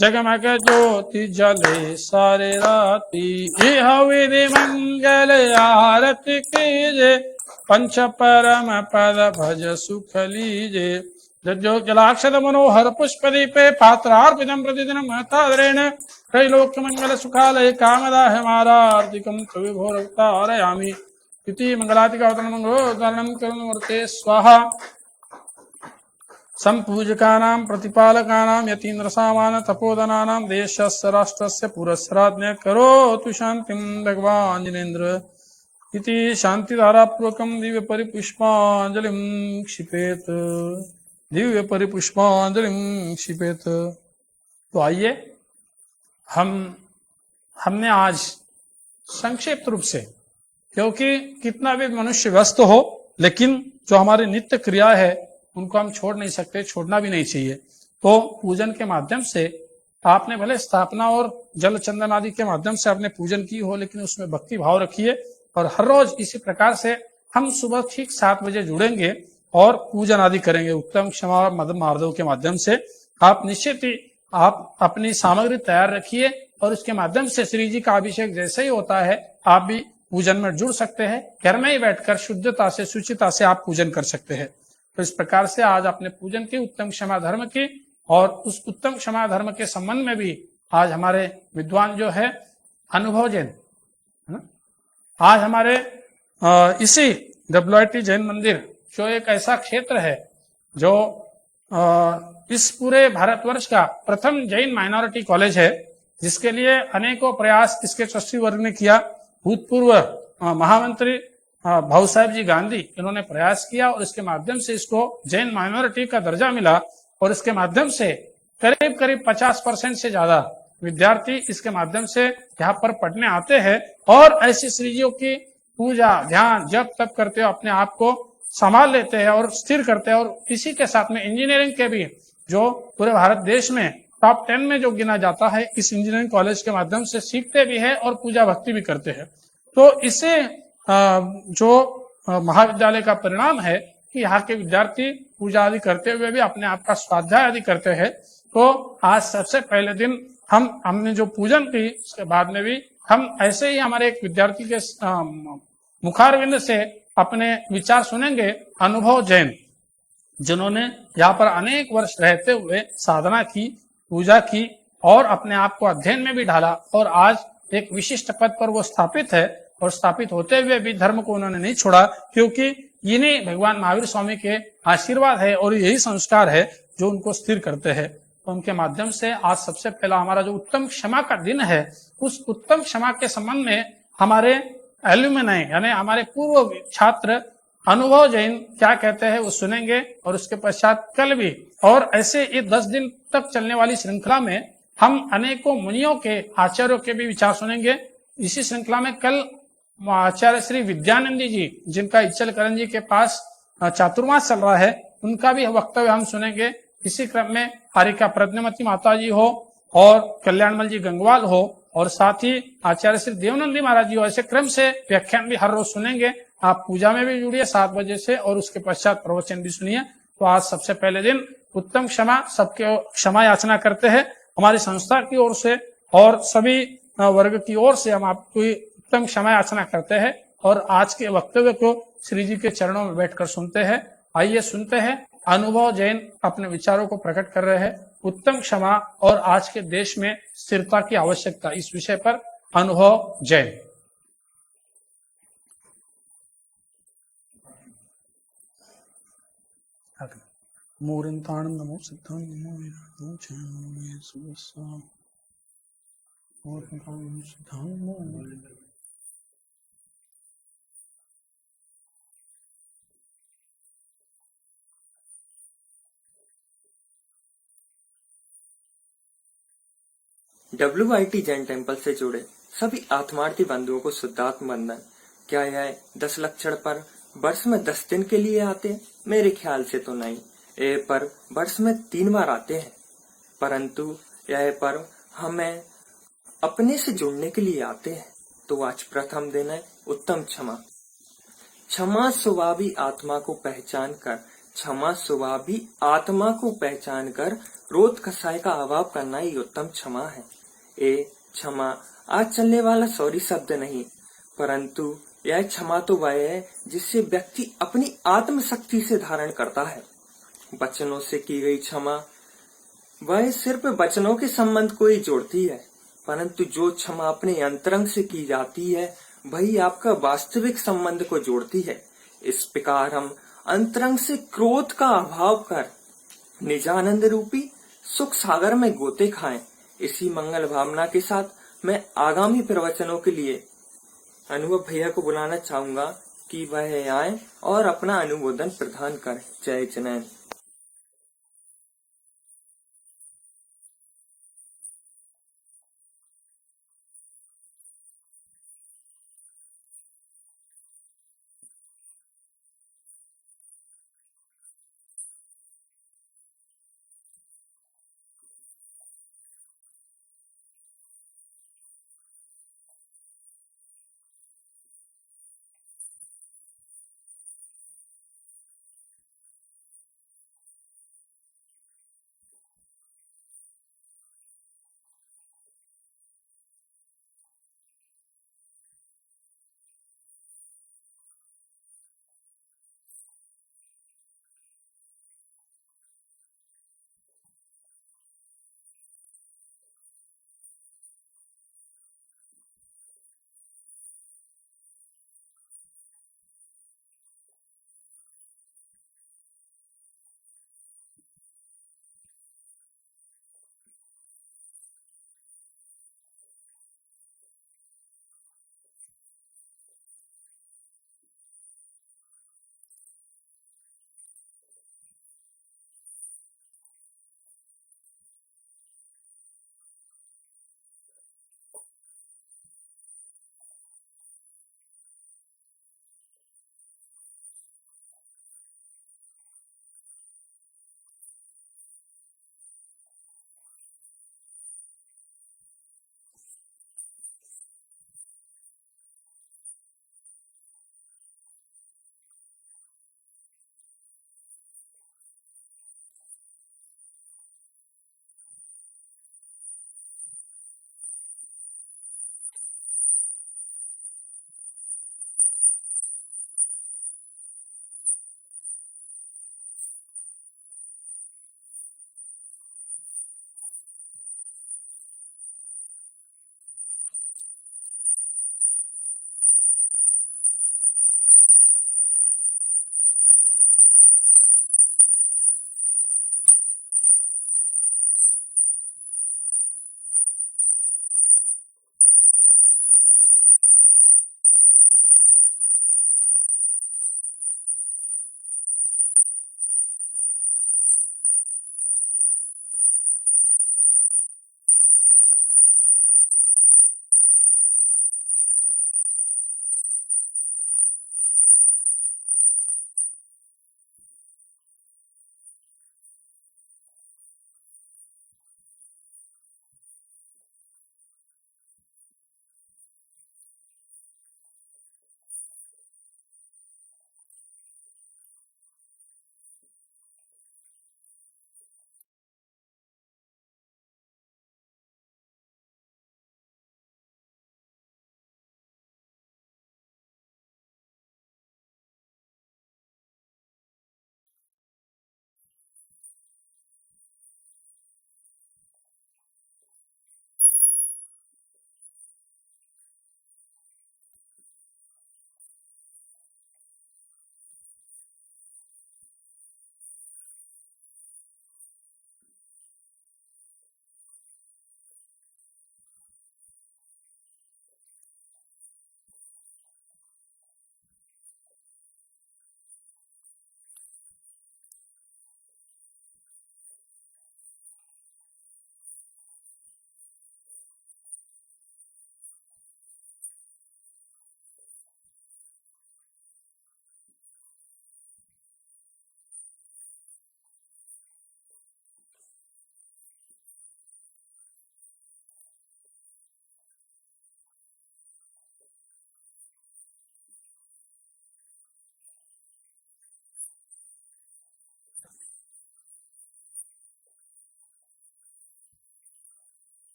जगमग ज्योति जले सारे राती। यह विधि मंगल आरती कीजे, पंच परम पद भज सुख लीजे। जज्जो जलाक्षत मनोहर पुष्प दीपे, पात्रार्पितम प्रतिदिनं महतादरेण। त्रैलोक मंगल सुखालय कामदा हमारार्तिकं विभोरतारयामि। इति मंगलातिका मंगलोदारणं करुणमूर्ते स्वाहा। संपूजकानां प्रतिपालकानां यतीन्द्र सामान तपोधनानां, देशस्य राष्ट्रस्य पुरस्सराज्ञ करोतु शान्तिं भगवान् जिनेन्द्र। इति शांतिधारापूर्वकं दिव्य परिपुष्पांजलिं क्षिपेत। दिव्य परिपुष्पांजलिं क्षिपेत। तो आइए हमने आज संक्षिप्त रूप से, क्योंकि कितना भी मनुष्य व्यस्त हो, लेकिन जो हमारी नित्य क्रिया है उनको हम छोड़ नहीं सकते, छोड़ना भी नहीं चाहिए। तो पूजन के माध्यम से आपने भले स्थापना और जल चंदन आदि के माध्यम से आपने पूजन की हो, लेकिन उसमें भक्ति भाव रखिए। और हर रोज इसी प्रकार से हम सुबह ठीक 7 बजे जुड़ेंगे और पूजन आदि करेंगे उत्तम क्षमा मद मार्दव के माध्यम से। आप निश्चित ही आप अपनी सामग्री तैयार रखिए और उसके माध्यम से श्री जी का अभिषेक जैसे ही होता है आप भी पूजन में जुड़ सकते हैं। घर में ही बैठकर शुद्धता से शुचिता से आप पूजन कर सकते हैं। तो इस प्रकार से आज आपने पूजन की, उत्तम क्षमा धर्म की, और उस उत्तम क्षमा धर्म के संबंध में भी आज हमारे विद्वान जो है अनुभव जैन, आज हमारे इसी WIT जैन मंदिर जो एक ऐसा क्षेत्र है जो इस पूरे भारतवर्ष का प्रथम जैन माइनॉरिटी कॉलेज है, जिसके लिए अनेकों प्रयास इसके ट्रस्टी वर्ग ने किया। भूतपूर्व महामंत्री भाऊ साहेब जी गांधी इन्होंने प्रयास किया और इसके माध्यम से इसको जैन माइनॉरिटी का दर्जा मिला। और इसके माध्यम से करीब करीब 50% से ज्यादा विद्यार्थी इसके माध्यम से यहाँ पर पढ़ने आते हैं और ऐसी श्रीजियों की पूजा ध्यान जप तप करते हुए अपने आप को संभाल लेते हैं और स्थिर करते हैं। और इसी के साथ में इंजीनियरिंग के भी जो पूरे भारत देश में टॉप 10 में जो गिना जाता है, इस इंजीनियरिंग कॉलेज के माध्यम से सीखते भी है और पूजा भक्ति भी करते हैं। तो इसे जो महाविद्यालय का परिणाम है कि यहाँ के विद्यार्थी पूजा आदि करते हुए भी अपने आप का स्वाध्याय आदि करते हैं। तो आज सबसे पहले दिन हमने जो पूजन की, उसके बाद में भी हम ऐसे ही हमारे एक विद्यार्थी के मुखारविंद से अपने विचार सुनेंगे। अनुभव जैन, जिन्होंने यहाँ पर अनेक वर्ष रहते हुए साधना की, पूजा की और अपने आप को अध्ययन में भी ढाला और आज एक विशिष्ट पद पर वो स्थापित है। और स्थापित होते हुए भी धर्म को उन्होंने नहीं छोड़ा, क्योंकि इन्हीं भगवान महावीर स्वामी के आशीर्वाद है और यही संस्कार है जो उनको स्थिर करते हैं। तो उनके माध्यम से आज सबसे पहला हमारा जो उत्तम क्षमा का दिन है, उस उत्तम क्षमा के संबंध में हमारे एल्यूमिनाई यानी हमारे पूर्व छात्र अनुभव जैन क्या कहते हैं वो सुनेंगे। और उसके पश्चात कल भी, और ऐसे ये 10 दिन तक चलने वाली श्रृंखला में हम अनेकों मुनियों के, आचार्यों के भी विचार सुनेंगे। इसी श्रृंखला में कल आचार्य श्री विद्यानंदी जी, जिनका इच्चलकरंजी जी के पास चातुर्मास चल रहा है, उनका भी वक्तव्य हम सुनेंगे। इसी क्रम में हारिका प्रज्ञमती माता जी हो और कल्याणमल जी गंगवाल हो और साथ ही आचार्य श्री देवनंदी महाराज जी हो, ऐसे क्रम से व्याख्यान भी हर रोज सुनेंगे। आप पूजा में भी जुड़िए 7 बजे से और उसके पश्चात प्रवचन भी सुनिए। तो आज सबसे पहले दिन उत्तम क्षमा, सबके क्षमा याचना करते हैं हमारी संस्था की ओर से और सभी वर्ग की ओर से हम आपको उत्तम क्षमा याचना करते हैं और आज के वक्तव्य को श्री जी के चरणों में बैठकर सुनते हैं। आइए सुनते हैं, अनुभव जैन अपने विचारों को प्रकट कर रहे हैं। उत्तम क्षमा और आज के देश में स्थिरता की आवश्यकता, इस विषय पर अनुभव जैन। नमो सिद्धांत नमो WIT जैन टेम्पल से जुड़े सभी आत्मार्थी बंधुओं को शुद्धात्म वंदन। क्या यह 10 लक्षण पर वर्ष में 10 दिन के लिए आते? मेरे ख्याल से तो नहीं। ये पर्व वर्ष में 3 बार आते हैं, परंतु यह पर्व हमें अपने से जुड़ने के लिए आते हैं। तो आज प्रथम दिन है उत्तम क्षमा। क्षमा स्वभावी आत्मा को पहचान कर, क्षमा स्वभावी आत्मा को पहचान कर क्रोध कसाय का अभाव करना ही उत्तम क्षमा है। ए क्षमा आज चलने वाला सॉरी शब्द नहीं, परंतु यह क्षमा तो वह है जिससे व्यक्ति अपनी आत्मशक्ति से धारण करता है। वचनों से की गई क्षमा वह सिर्फ वचनों के संबंध को ही जोड़ती है, परंतु जो क्षमा अपने अंतरंग से की जाती है वही आपका वास्तविक संबंध को जोड़ती है। इस प्रकार हम अंतरंग से क्रोध का अभाव कर निजानंद रूपी सुख सागर में गोते खाएं। इसी मंगल भावना के साथ मैं आगामी प्रवचनों के लिए अनुभव भैया को बुलाना चाहूंगा कि वह आए और अपना अनुमोदन प्रदान करें। जय जैन।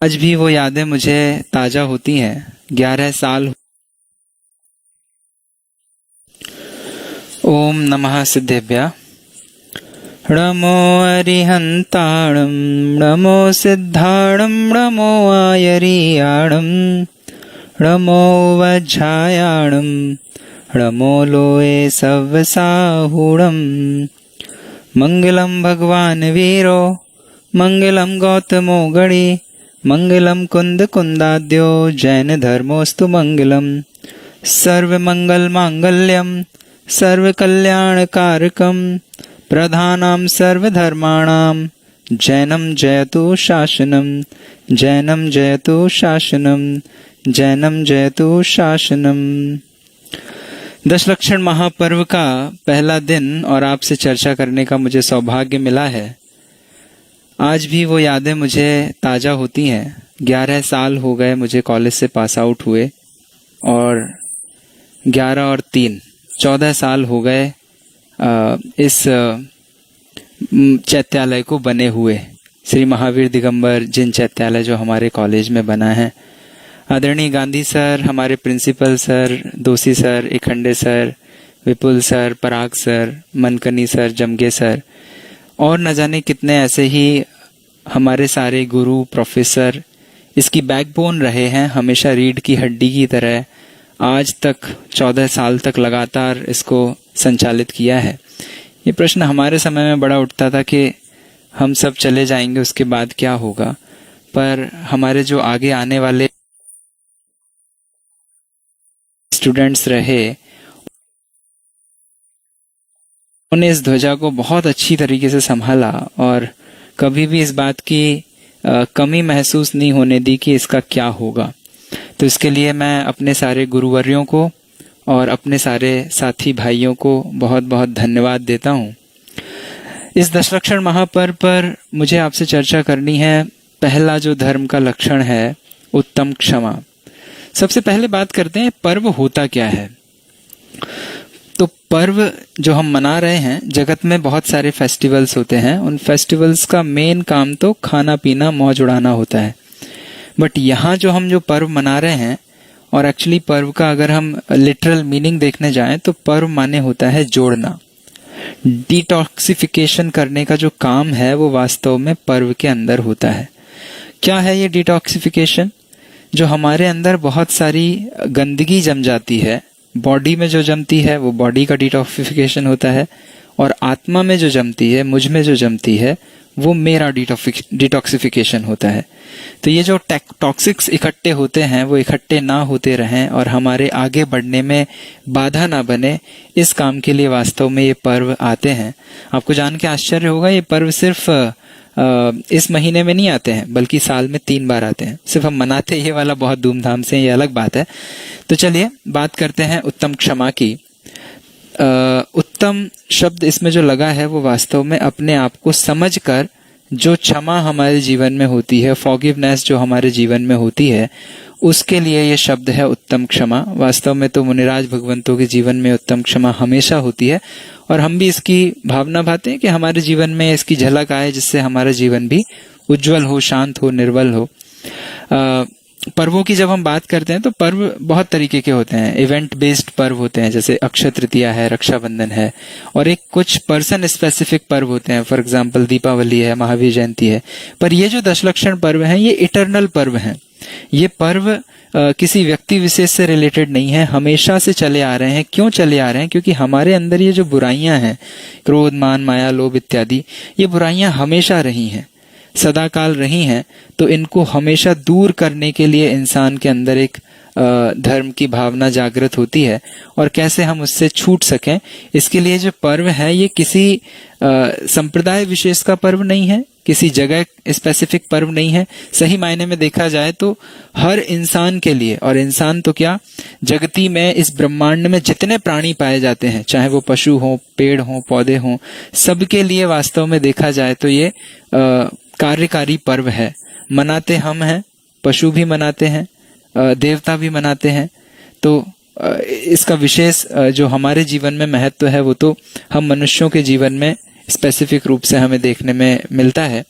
आज भी वो यादें मुझे ताजा होती हैं। 11 साल। ओम नमः सिद्धेभ्य। नमो अरिहंताणं नमो सिद्धाणं नमो आयरियाणं नमो वज्रायाणं नमो लोए सव्वसाहुणं। मंगलम भगवान वीरो मंगलम गौतमो गणी मंगलम कुंद कुंदाद्यो जैन धर्मोस्तु मंगलम। सर्वमंगल मांगल्यम सर्वकल्याणकारकम प्रधानां सर्वधर्माणां जैनम जयतु शासनम जैनम जयतु शासनम जैनम जयतु शासनम। दशलक्षण महापर्व का पहला दिन और आपसे चर्चा करने का मुझे सौभाग्य मिला है। आज भी वो यादें मुझे ताज़ा होती हैं। 11 साल हो गए मुझे कॉलेज से पास आउट हुए और 11 और 3 14 साल हो गए इस चैत्यालय को बने हुए, श्री महावीर दिगंबर जिन चैत्यालय जो हमारे कॉलेज में बना है। आदरणीय गांधी सर, हमारे प्रिंसिपल सर, दोषी सर, इखंडे सर, विपुल सर, पराग सर, मनकनी सर, जमगे सर और न जाने कितने ऐसे ही हमारे सारे गुरु प्रोफेसर इसकी बैकबोन रहे हैं, हमेशा रीढ़ की हड्डी की तरह आज तक 14 साल तक लगातार इसको संचालित किया है। ये प्रश्न हमारे समय में बड़ा उठता था कि हम सब चले जाएंगे उसके बाद क्या होगा, पर हमारे जो आगे आने वाले स्टूडेंट्स रहे उन्होंने इस ध्वजा को बहुत अच्छी तरीके से संभाला और कभी भी इस बात की कमी महसूस नहीं होने दी कि इसका क्या होगा। तो इसके लिए मैं अपने सारे गुरुवर्यों को और अपने सारे साथी भाइयों को बहुत बहुत धन्यवाद देता हूँ। इस दशलक्षण महापर्व पर मुझे आपसे चर्चा करनी है। पहला जो धर्म का लक्षण है उत्तम क्षमा। सबसे पहले बात करते हैं पर्व होता क्या है। तो पर्व जो हम मना रहे हैं, जगत में बहुत सारे फेस्टिवल्स होते हैं, उन फेस्टिवल्स का मेन काम तो खाना पीना मौज उड़ाना होता है। बट यहाँ जो हम जो पर्व मना रहे हैं, और एक्चुअली पर्व का अगर हम लिटरल मीनिंग देखने जाएं तो पर्व माने होता है जोड़ना। डिटॉक्सिफिकेशन करने का जो काम है वो वास्तव में पर्व के अंदर होता है। क्या है ये डिटॉक्सिफिकेशन? जो हमारे अंदर बहुत सारी गंदगी जम जाती है, बॉडी में जो जमती है वो बॉडी का डिटॉक्सिफिकेशन होता है, और आत्मा में जो जमती है, मुझ में जो जमती है, वो मेरा डिटॉक्सिफिकेशन होता है। तो ये जो टॉक्सिक्स इकट्ठे होते हैं वो इकट्ठे ना होते रहें और हमारे आगे बढ़ने में बाधा ना बने, इस काम के लिए वास्तव में ये पर्व आते हैं। आपको जान के आश्चर्य होगा, ये पर्व सिर्फ इस महीने में नहीं आते हैं, बल्कि साल में 3 बार आते हैं। सिर्फ हम मनाते ये वाला बहुत धूमधाम से, ये अलग बात है। तो चलिए बात करते हैं उत्तम क्षमा की। उत्तम शब्द इसमें जो लगा है वो वास्तव में अपने आप को समझकर जो क्षमा हमारे जीवन में होती है, फॉरगिवनेस जो हमारे जीवन में होती है, उसके लिए ये शब्द है उत्तम क्षमा। वास्तव में तो मुनिराज भगवंतों के जीवन में उत्तम क्षमा हमेशा होती है और हम भी इसकी भावना भाते हैं कि हमारे जीवन में इसकी झलक आए, जिससे हमारा जीवन भी उज्जवल हो, शांत हो, निर्बल हो। पर्वों की जब हम बात करते हैं तो पर्व बहुत तरीके के होते हैं। इवेंट बेस्ड पर्व होते हैं, जैसे अक्षय तृतीया है, रक्षाबंधन है, और एक कुछ पर्सन स्पेसिफिक पर्व होते हैं। फॉर एग्जाम्पल दीपावली है, महावीर जयंती है। पर ये जो दशलक्षण पर्व हैं ये इटर्नल पर्व हैं। ये पर्व किसी व्यक्ति विशेष से रिलेटेड नहीं है, हमेशा से चले आ रहे हैं। क्यों चले आ रहे हैं? क्योंकि हमारे अंदर ये जो बुराइयां हैं, क्रोध, मान, माया, लोभ इत्यादि, ये बुराइयां हमेशा रही हैं, सदा काल रही हैं। तो इनको हमेशा दूर करने के लिए इंसान के अंदर एक धर्म की भावना जागृत होती है, और कैसे हम उससे छूट सकें, इसके लिए जो पर्व है ये किसी संप्रदाय विशेष का पर्व नहीं है, किसी जगह स्पेसिफिक पर्व नहीं है। सही मायने में देखा जाए तो हर इंसान के लिए, और इंसान तो क्या, जगती में इस ब्रह्मांड में जितने प्राणी पाए जाते हैं, चाहे वो पशु हो, पेड़ हो, पौधे हो, सबके लिए वास्तव में देखा जाए तो ये कार्यकारी पर्व है। मनाते हम हैं, पशु भी मनाते हैं, देवता भी मनाते हैं। तो इसका विशेष जो हमारे जीवन में महत्व है वो तो हम मनुष्यों के जीवन में स्पेसिफिक रूप से हमें देखने में मिलता है।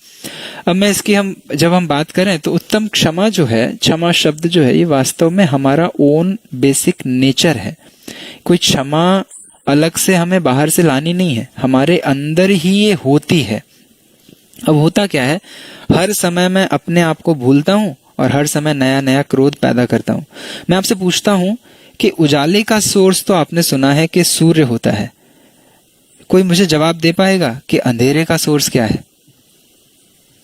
अब मैं इसकी जब हम बात करें तो उत्तम क्षमा जो है, क्षमा शब्द जो है, ये वास्तव में हमारा ओन बेसिक नेचर है। कोई क्षमा अलग से हमें बाहर से लानी नहीं है, हमारे अंदर ही ये होती है। अब होता क्या है, हर समय मैं अपने आप को भूलता हूं और हर समय नया नया क्रोध पैदा करता हूं। मैं आपसे पूछता हूं कि उजाले का सोर्स तो आपने सुना है कि सूर्य होता है, कोई मुझे जवाब दे पाएगा कि अंधेरे का सोर्स क्या है?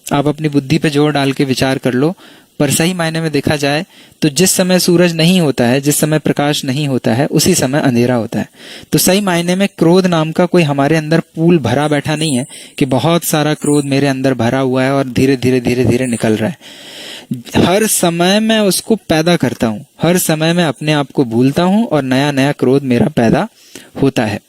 आप अपनी बुद्धि पे जोर डाल के विचार कर लो, पर सही मायने में देखा जाए तो जिस समय सूरज नहीं होता है, जिस समय प्रकाश नहीं होता है, उसी समय अंधेरा होता है। तो सही मायने में क्रोध नाम का कोई हमारे अंदर पूल भरा बैठा नहीं है कि बहुत सारा क्रोध मेरे अंदर भरा हुआ है और धीरे धीरे धीरे धीरे निकल रहा है। हर समय मैं उसको पैदा करता हूं, हर समय मैं अपने आप को भूलता हूं और नया नया क्रोध मेरा पैदा होता है।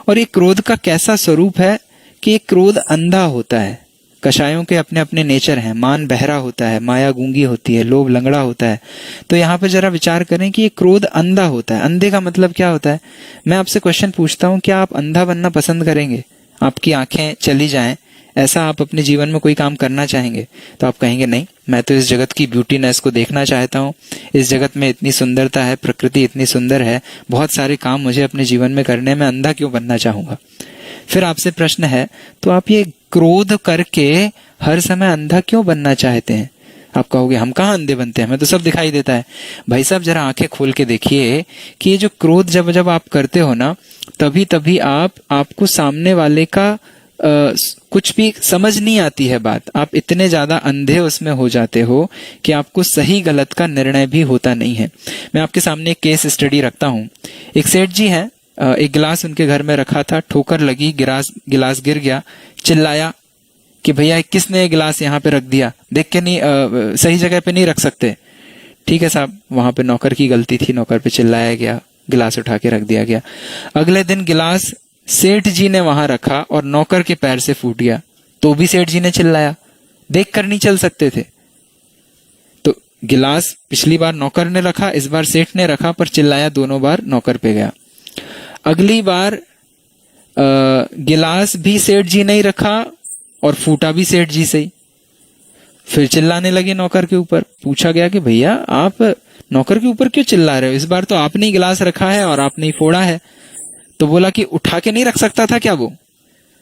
और ये क्रोध का कैसा स्वरूप है कि ये क्रोध अंधा होता है। कषायों के अपने अपने नेचर हैं। मान बहरा होता है, माया गूंगी होती है, लोभ लंगड़ा होता है। तो यहाँ पे जरा विचार करें कि ये क्रोध अंधा होता है। अंधे का मतलब क्या होता है? मैं आपसे क्वेश्चन पूछता हूँ, क्या आप अंधा बनना पसंद करेंगे? आपकी आंखें चली जाएं, ऐसा आप अपने जीवन में कोई काम करना चाहेंगे? तो आप कहेंगे नहीं, मैं तो इस जगत की ब्यूटीनेस को देखना चाहता हूँ, इस जगत में इतनी सुंदरता है, प्रकृति इतनी सुंदर है, बहुत सारे काम मुझे अपने जीवन में करने में अंधा क्यों बनना चाहूंगा? फिर आपसे प्रश्न है, तो आप ये क्रोध करके हर समय अंधा क्यों बनना चाहते हैं? आप कहोगे हम कहाँ अंधे बनते हैं, हमें तो सब दिखाई देता है। भाई साहब जरा आंखें खोल के देखिए कि ये जो क्रोध जब आप करते हो ना, तभी तभी आपको सामने वाले का कुछ भी समझ नहीं आती है बात। आप इतने ज्यादा अंधे उसमें हो जाते हो कि आपको सही गलत का निर्णय भी होता नहीं है। मैं आपके सामने एक केस स्टडी रखता हूँ। एक सेठ जी हैं, एक गिलास उनके घर में रखा था, ठोकर लगी, गिलास गिर गया, चिल्लाया कि भैया किसने गिलास यहाँ पे रख दिया, देख के नहीं, सही जगह पे नहीं रख सकते। ठीक है साहब, वहां पे नौकर की गलती थी, नौकर पे चिल्लाया गया, गिलास उठा के रख दिया गया। अगले दिन गिलास सेठ जी ने वहां रखा और नौकर के पैर से फूट गया, तो भी सेठ जी ने चिल्लाया, देख कर नहीं चल सकते थे। तो गिलास पिछली बार नौकर ने रखा, इस बार सेठ ने रखा, पर चिल्लाया दोनों बार नौकर पे गया। अगली बार गिलास भी सेठ जी नहीं रखा और फूटा भी सेठ जी से ही। फिर चिल्लाने लगे नौकर के ऊपर। पूछा गया कि भैया आप नौकर के ऊपर क्यों चिल्ला रहे हो, इस बार तो आपने ही गिलास रखा है और आपने ही फोड़ा है। तो बोला कि उठा के नहीं रख सकता था क्या वो?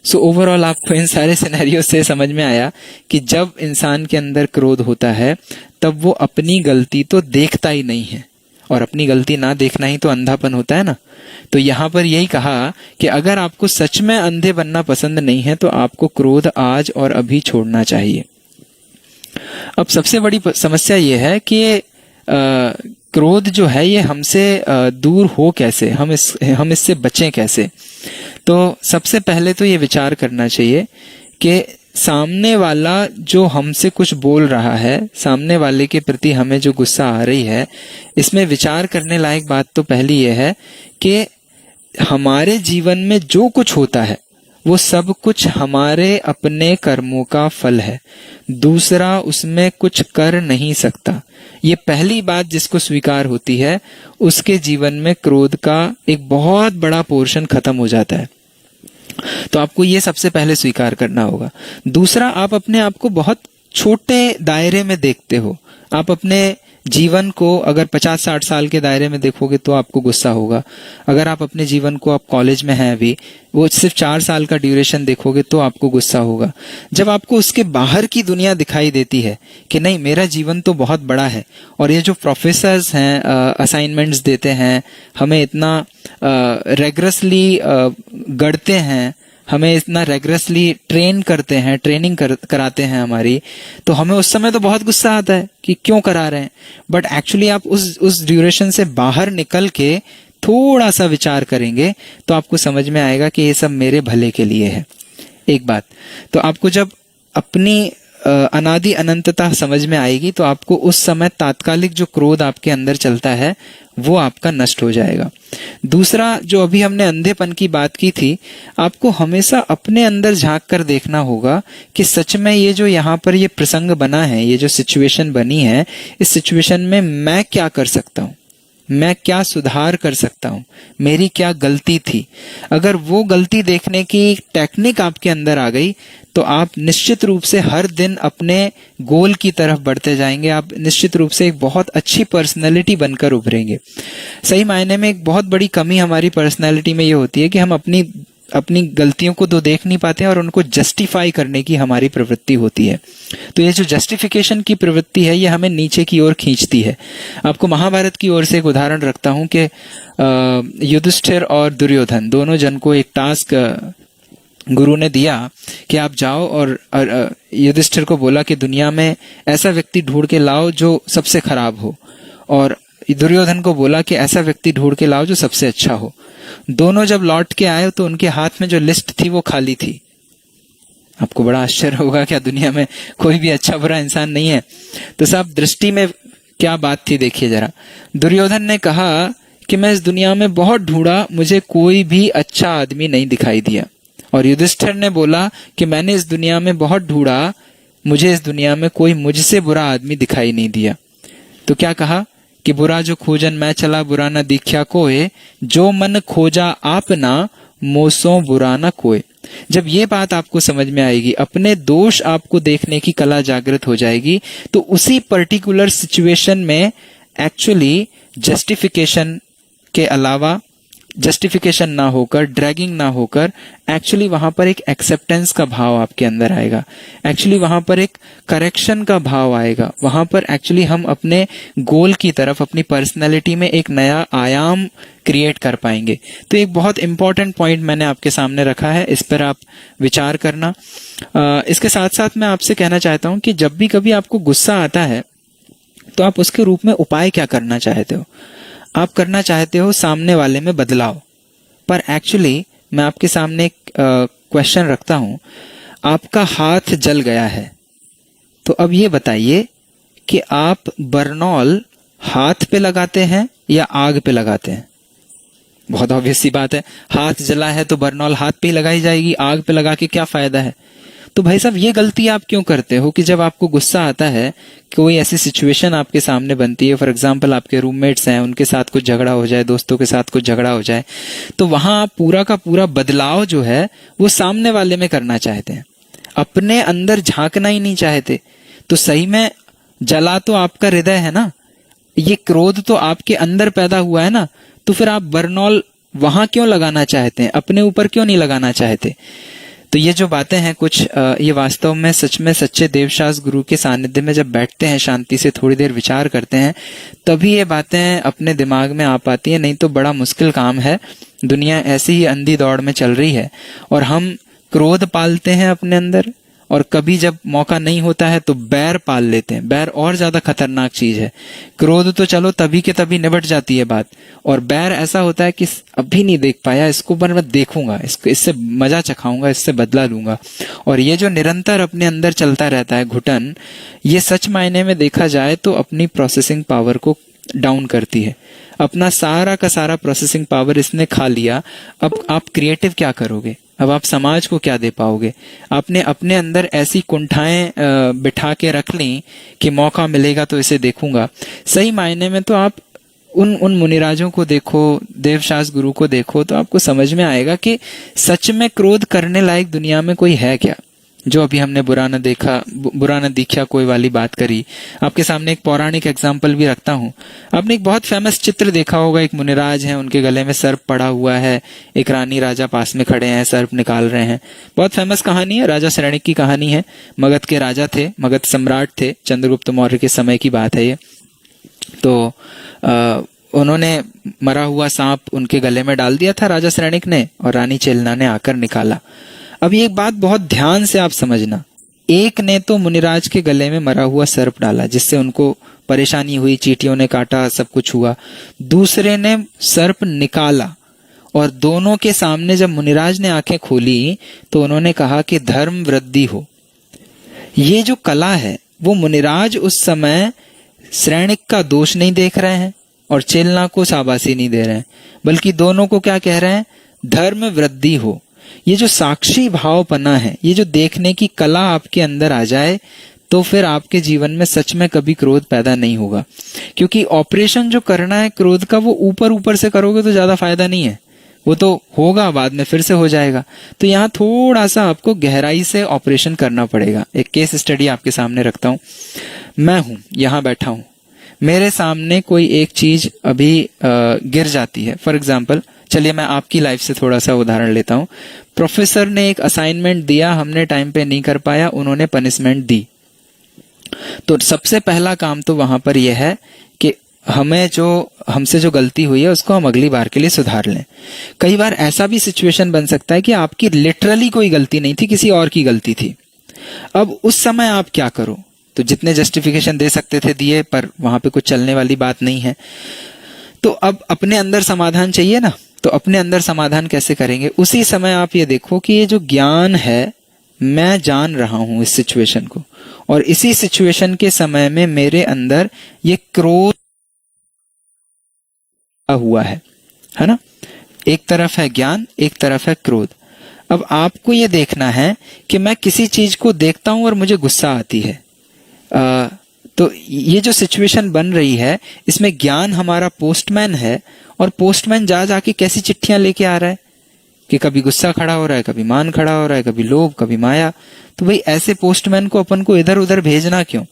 सो ओवरऑल आपको इन सारे सिनेरियो से समझ में आया कि जब इंसान के अंदर क्रोध होता है तब वो अपनी गलती तो देखता ही नहीं है, और अपनी गलती ना देखना ही तो अंधापन होता है ना। तो यहाँ पर यही कहा कि अगर आपको सच में अंधे बनना पसंद नहीं है तो आपको क्रोध आज और अभी छोड़ना चाहिए। अब सबसे बड़ी समस्या ये है कि क्रोध जो है ये हमसे दूर हो कैसे, हम इससे बचें कैसे? तो सबसे पहले तो ये विचार करना चाहिए कि सामने वाला जो हमसे कुछ बोल रहा है, सामने वाले के प्रति हमें जो गुस्सा आ रही है, इसमें विचार करने लायक बात तो पहली ये है कि हमारे जीवन में जो कुछ होता है वो सब कुछ हमारे अपने कर्मों का फल है, दूसरा उसमें कुछ कर नहीं सकता। ये पहली बात जिसको स्वीकार होती है उसके जीवन में क्रोध का एक बहुत बड़ा पोर्शन खत्म हो जाता है। तो आपको ये सबसे पहले स्वीकार करना होगा। दूसरा, आप अपने आप को बहुत छोटे दायरे में देखते हो। आप अपने जीवन को अगर 50-60 साल के दायरे में देखोगे तो आपको गुस्सा होगा। अगर आप अपने जीवन को, आप कॉलेज में हैं अभी, वो सिर्फ 4 साल का ड्यूरेशन देखोगे तो आपको गुस्सा होगा। जब आपको उसके बाहर की दुनिया दिखाई देती है कि नहीं मेरा जीवन तो बहुत बड़ा है, और ये जो प्रोफेसर्स हैं असाइनमेंट्स देते हैं, हमें इतना रेगरसली गढ़ते हैं, हमें इतना रेगरसली ट्रेन करते हैं, ट्रेनिंग कराते हैं हमारी, तो हमें उस समय तो बहुत गुस्सा आता है कि क्यों करा रहे हैं। बट एक्चुअली आप उस ड्यूरेशन से बाहर निकल के थोड़ा सा विचार करेंगे तो आपको समझ में आएगा कि ये सब मेरे भले के लिए है। एक बात तो आपको जब अपनी अनादि अनंतता समझ में आएगी तो आपको उस समय तात्कालिक जो क्रोध आपके अंदर चलता है वो आपका नष्ट हो जाएगा। दूसरा, जो अभी हमने अंधेपन की बात की थी, आपको हमेशा अपने अंदर झांक कर देखना होगा कि सच में ये जो यहाँ पर ये प्रसंग बना है, ये जो सिचुएशन बनी है, इस सिचुएशन में मैं क्या कर सकता हूँ। मैं क्या सुधार कर सकता हूं, मेरी क्या गलती थी। अगर वो गलती देखने की टेक्निक आपके अंदर आ गई तो आप निश्चित रूप से हर दिन अपने गोल की तरफ बढ़ते जाएंगे। आप निश्चित रूप से एक बहुत अच्छी पर्सनैलिटी बनकर उभरेंगे। सही मायने में एक बहुत बड़ी कमी हमारी पर्सनैलिटी में ये होती है कि हम अपनी गलतियों को तो देख नहीं पाते हैं और उनको जस्टिफाई करने की हमारी प्रवृत्ति होती है। तो ये जो जस्टिफिकेशन की प्रवृत्ति है ये हमें नीचे की ओर खींचती है। आपको महाभारत की ओर से एक उदाहरण रखता हूं कि युधिष्ठिर और दुर्योधन दोनों जन को एक टास्क गुरु ने दिया कि आप जाओ और युधिष्ठिर को बोला कि दुनिया में ऐसा व्यक्ति ढूंढ के लाओ जो सबसे खराब हो, और दुर्योधन को बोला कि ऐसा व्यक्ति ढूंढ के लाओ जो सबसे अच्छा हो। दोनों जब लौट के आए तो उनके हाथ में जो लिस्ट थी वो खाली थी। आपको बड़ा आश्चर्य होगा, क्या दुनिया में कोई भी अच्छा बुरा इंसान नहीं है? तो साहब दृष्टि में क्या बात थी देखिए जरा। दुर्योधन ने कहा कि मैं इस दुनिया में बहुत ढूंढा, मुझे कोई भी अच्छा आदमी नहीं दिखाई दिया। और युधिष्ठिर ने बोला कि मैंने इस दुनिया में बहुत ढूंढा, मुझे इस दुनिया में कोई मुझसे बुरा आदमी दिखाई नहीं दिया। तो क्या कहा कि बुरा जो खोजन मैं चला, बुरा न दिख्या कोय, जो मन खोजा आपना, मोसों बुरा न कोय। जब ये बात आपको समझ में आएगी, अपने दोष आपको देखने की कला जागृत हो जाएगी, तो उसी पर्टिकुलर सिचुएशन में एक्चुअली जस्टिफिकेशन के अलावा, जस्टिफिकेशन ना होकर, ड्रैगिंग ना होकर, एक्चुअली वहां पर एक एक्सेप्टेंस का भाव आपके अंदर आएगा। एक्चुअली वहां पर एक करेक्शन का भाव आएगा। वहां पर एक्चुअली हम अपने गोल की तरफ, अपनी पर्सनैलिटी में एक नया आयाम क्रिएट कर पाएंगे। तो एक बहुत इंपॉर्टेंट पॉइंट मैंने आपके सामने रखा है, इस पर आप विचार करना। इसके साथ साथ मैं आपसे कहना चाहता हूं कि जब भी कभी आपको गुस्सा आता है तो आप उसके रूप में उपाय क्या करना चाहते हो? आप करना चाहते हो सामने वाले में बदलाव, पर एक्चुअली मैं आपके सामने एक क्वेश्चन रखता हूं। आपका हाथ जल गया है, तो अब ये बताइए कि आप बर्नॉल हाथ पे लगाते हैं या आग पे लगाते हैं? बहुत ऑब्वियस सी बात है, हाथ जला है तो बर्नॉल हाथ पे ही लगाई जाएगी, आग पे लगा के क्या फायदा है? तो भाई साहब ये गलती आप क्यों करते हो कि जब आपको गुस्सा आता है, कोई ऐसी सिचुएशन आपके सामने बनती है, फॉर एग्जांपल आपके रूममेट्स हैं, उनके साथ कुछ झगड़ा हो जाए, दोस्तों के साथ कुछ झगड़ा हो जाए, तो वहां आप पूरा का पूरा बदलाव जो है वो सामने वाले में करना चाहते हैं, अपने अंदर झांकना ही नहीं चाहते। तो सही में जला तो आपका हृदय है ना, ये क्रोध तो आपके अंदर पैदा हुआ है ना, तो फिर आप बर्नॉल वहां क्यों लगाना चाहते हैं, अपने ऊपर क्यों नहीं लगाना चाहते? तो ये जो बातें हैं कुछ, ये वास्तव में सच में सच्चे देवशास्त्र गुरु के सानिध्य में जब बैठते हैं, शांति से थोड़ी देर विचार करते हैं, तभी ये बातें अपने दिमाग में आ पाती हैं। नहीं तो बड़ा मुश्किल काम है। दुनिया ऐसी ही अंधी दौड़ में चल रही है और हम क्रोध पालते हैं अपने अंदर, और कभी जब मौका नहीं होता है तो बैर पाल लेते हैं। बैर और ज्यादा खतरनाक चीज है। क्रोध तो चलो तभी के तभी निबट जाती है बात, और बैर ऐसा होता है कि अभी नहीं देख पाया इसको, पर मैं देखूंगा, इससे मजा चखाऊंगा, इससे बदला लूंगा। और ये जो निरंतर अपने अंदर चलता रहता है घुटन, ये सच मायने में देखा जाए तो अपनी प्रोसेसिंग पावर को डाउन करती है। अपना सारा का सारा प्रोसेसिंग पावर इसने खा लिया। अब आप क्रिएटिव क्या करोगे? अब आप समाज को क्या दे पाओगे? आपने अपने अंदर ऐसी कुंठाएं बिठा के रख ली कि मौका मिलेगा तो इसे देखूंगा। सही मायने में तो आप उन मुनिराजों को देखो, देवशास्त्र गुरु को देखो, तो आपको समझ में आएगा कि सच में क्रोध करने लायक दुनिया में कोई है क्या। जो अभी हमने बुरा न दिखा कोई वाली बात करी, आपके सामने एक पौराणिक एग्जाम्पल भी रखता हूँ। आपने एक बहुत फेमस चित्र देखा होगा, एक मुनिराज हैं, उनके गले में सर्प पड़ा हुआ है, एक रानी राजा पास में खड़े हैं, सर्प निकाल रहे हैं। बहुत फेमस कहानी है, राजा श्रेणिक की कहानी है। मगध के राजा थे, मगध सम्राट थे, चंद्रगुप्त मौर्य के समय की बात है ये। तो उन्होंने मरा हुआ सांप उनके गले में डाल दिया था राजा श्रेणिक ने, और रानी चेलना ने आकर निकाला। अब ये एक बात बहुत ध्यान से आप समझना, एक ने तो मुनिराज के गले में मरा हुआ सर्प डाला जिससे उनको परेशानी हुई, चींटियों ने काटा, सब कुछ हुआ। दूसरे ने सर्प निकाला, और दोनों के सामने जब मुनिराज ने आंखें खोली तो उन्होंने कहा कि धर्म वृद्धि हो। ये जो कला है वो मुनिराज उस समय श्रेणिक का दोष नहीं देख रहे हैं और चेलना को शाबाशी नहीं दे रहे हैं, बल्कि दोनों को क्या कह रहे हैं? धर्म वृद्धि हो। ये जो साक्षी भावपना है, ये जो देखने की कला आपके अंदर आ जाए, तो फिर आपके जीवन में सच में कभी क्रोध पैदा नहीं होगा। क्योंकि ऑपरेशन जो करना है क्रोध का, वो ऊपर ऊपर से करोगे तो ज्यादा फायदा नहीं है, वो तो होगा बाद में फिर से हो जाएगा। तो यहाँ थोड़ा सा आपको गहराई से ऑपरेशन करना पड़ेगा। एक केस स्टडी आपके सामने रखता हूं। मैं हूं यहाँ बैठा हूं, मेरे सामने कोई एक चीज अभी गिर जाती है। फॉर एग्जाम्पल, चलिए मैं आपकी लाइफ से थोड़ा सा उदाहरण लेता हूं। प्रोफेसर ने एक असाइनमेंट दिया, हमने टाइम पे नहीं कर पाया, उन्होंने पनिशमेंट दी। तो सबसे पहला काम तो वहां पर यह है कि हमसे जो गलती हुई है उसको हम अगली बार के लिए सुधार लें। कई बार ऐसा भी सिचुएशन बन सकता है कि आपकी लिटरली कोई गलती नहीं थी, किसी और की गलती थी। अब उस समय आप क्या करो? तो जितने जस्टिफिकेशन दे सकते थे दिए, पर वहां पे कुछ चलने वाली बात नहीं है। तो अब अपने अंदर समाधान चाहिए ना, तो अपने अंदर समाधान कैसे करेंगे? उसी समय आप ये देखो कि ये जो ज्ञान है, मैं जान रहा हूं इस सिचुएशन को, और इसी सिचुएशन के समय में मेरे अंदर ये क्रोध हुआ है ना। एक तरफ है ज्ञान, एक तरफ है क्रोध। अब आपको ये देखना है कि मैं किसी चीज को देखता हूं और मुझे गुस्सा आती है। तो ये जो सिचुएशन बन रही है, इसमें ज्ञान हमारा पोस्टमैन है, और पोस्टमैन जाके कैसी चिट्ठियां लेके आ रहा है कि कभी गुस्सा खड़ा हो रहा है, कभी मान खड़ा हो रहा है, कभी लोभ, कभी माया। तो भाई ऐसे पोस्टमैन को अपन को इधर उधर भेजना क्यों?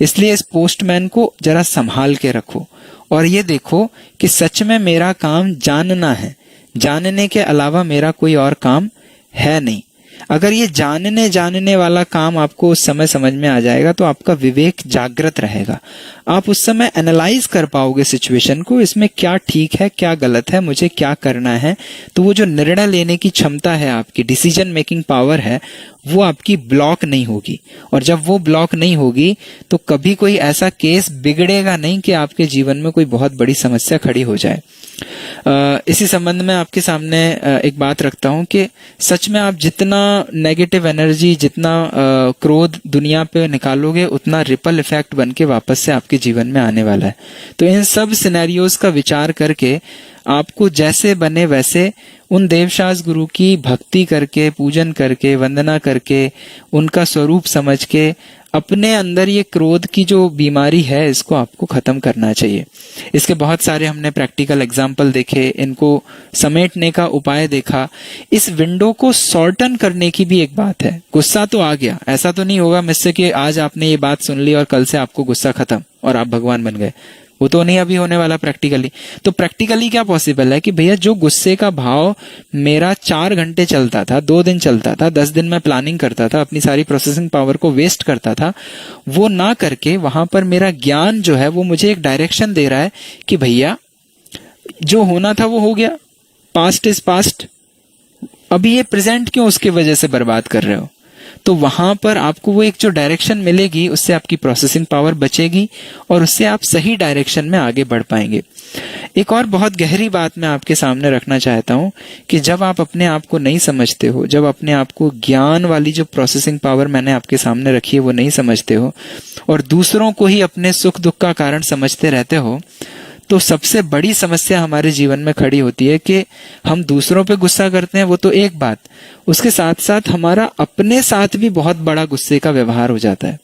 इसलिए इस पोस्टमैन को जरा संभाल के रखो और ये देखो कि सच में मेरा काम जानना है, जानने के अलावा मेरा कोई और काम है नहीं। अगर ये जानने वाला काम आपको उस समय समझ में आ जाएगा तो आपका विवेक जागृत रहेगा। आप उस समय एनालाइज कर पाओगे सिचुएशन को, इसमें क्या ठीक है, क्या गलत है, मुझे क्या करना है। तो वो जो निर्णय लेने की क्षमता है, आपकी डिसीजन मेकिंग पावर है, वो आपकी ब्लॉक नहीं होगी। और जब वो ब्लॉक नहीं होगी तो कभी कोई ऐसा केस बिगड़ेगा नहीं कि आपके जीवन में कोई बहुत बड़ी समस्या खड़ी हो जाए। इसी संबंध में आपके सामने एक बात रखता हूं कि सच में आप जितना नेगेटिव एनर्जी, जितना क्रोध दुनिया पे निकालोगे, उतना रिपल इफेक्ट बन के वापस से आपके जीवन में आने वाला है। तो इन सब सिनेरियोज का विचार करके आपको जैसे बने वैसे उन देवशास गुरु की भक्ति करके, पूजन करके, वंदना करके, उनका स्वरूप समझ के अपने अंदर ये क्रोध की जो बीमारी है, इसको आपको खत्म करना चाहिए। इसके बहुत सारे हमने प्रैक्टिकल एग्जाम्पल देखे, इनको समेटने का उपाय देखा। इस विंडो को शॉर्टन करने की भी एक बात है। गुस्सा तो आ गया, ऐसा तो नहीं होगा मुझसे कि आज आपने ये बात सुन ली और कल से आपको गुस्सा खत्म और आप भगवान बन गए, वो तो नहीं अभी होने वाला प्रैक्टिकली। तो प्रैक्टिकली क्या पॉसिबल है कि भैया जो गुस्से का भाव मेरा 4 घंटे चलता था, 2 दिन चलता था, 10 दिन मैं प्लानिंग करता था, अपनी सारी प्रोसेसिंग पावर को वेस्ट करता था, वो ना करके वहां पर मेरा ज्ञान जो है वो मुझे एक डायरेक्शन दे रहा है कि भैया जो होना था वो हो गया, पास्ट इज पास्ट, अभी ये प्रेजेंट क्यों उसकी वजह से बर्बाद कर रहे हो। तो वहां पर आपको वो एक जो डायरेक्शन मिलेगी, उससे आपकी प्रोसेसिंग पावर बचेगी और उससे आप सही डायरेक्शन में आगे बढ़ पाएंगे। एक और बहुत गहरी बात मैं आपके सामने रखना चाहता हूं कि जब आप अपने आप को नहीं समझते हो, जब अपने आप को ज्ञान वाली जो प्रोसेसिंग पावर मैंने आपके सामने रखी है वो नहीं समझते हो और दूसरों को ही अपने सुख दुख का कारण समझते रहते हो, तो सबसे बड़ी समस्या हमारे जीवन में खड़ी होती है कि हम दूसरों पे गुस्सा करते हैं, वो तो एक बात, उसके साथ साथ हमारा अपने साथ भी बहुत बड़ा गुस्से का व्यवहार हो जाता है।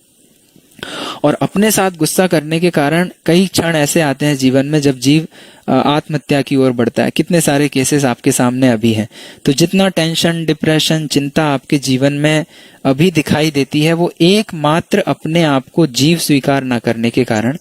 और अपने साथ गुस्सा करने के कारण कई क्षण ऐसे आते हैं जीवन में जब जीव आत्महत्या की ओर बढ़ता है। कितने सारे केसेस आपके सामने अभी हैं। तो जितना टेंशन, डिप्रेशन, चिंता आपके जीवन में अभी दिखाई देती है, वो एकमात्र अपने आप को जीव स्वीकार ना करने के कारण,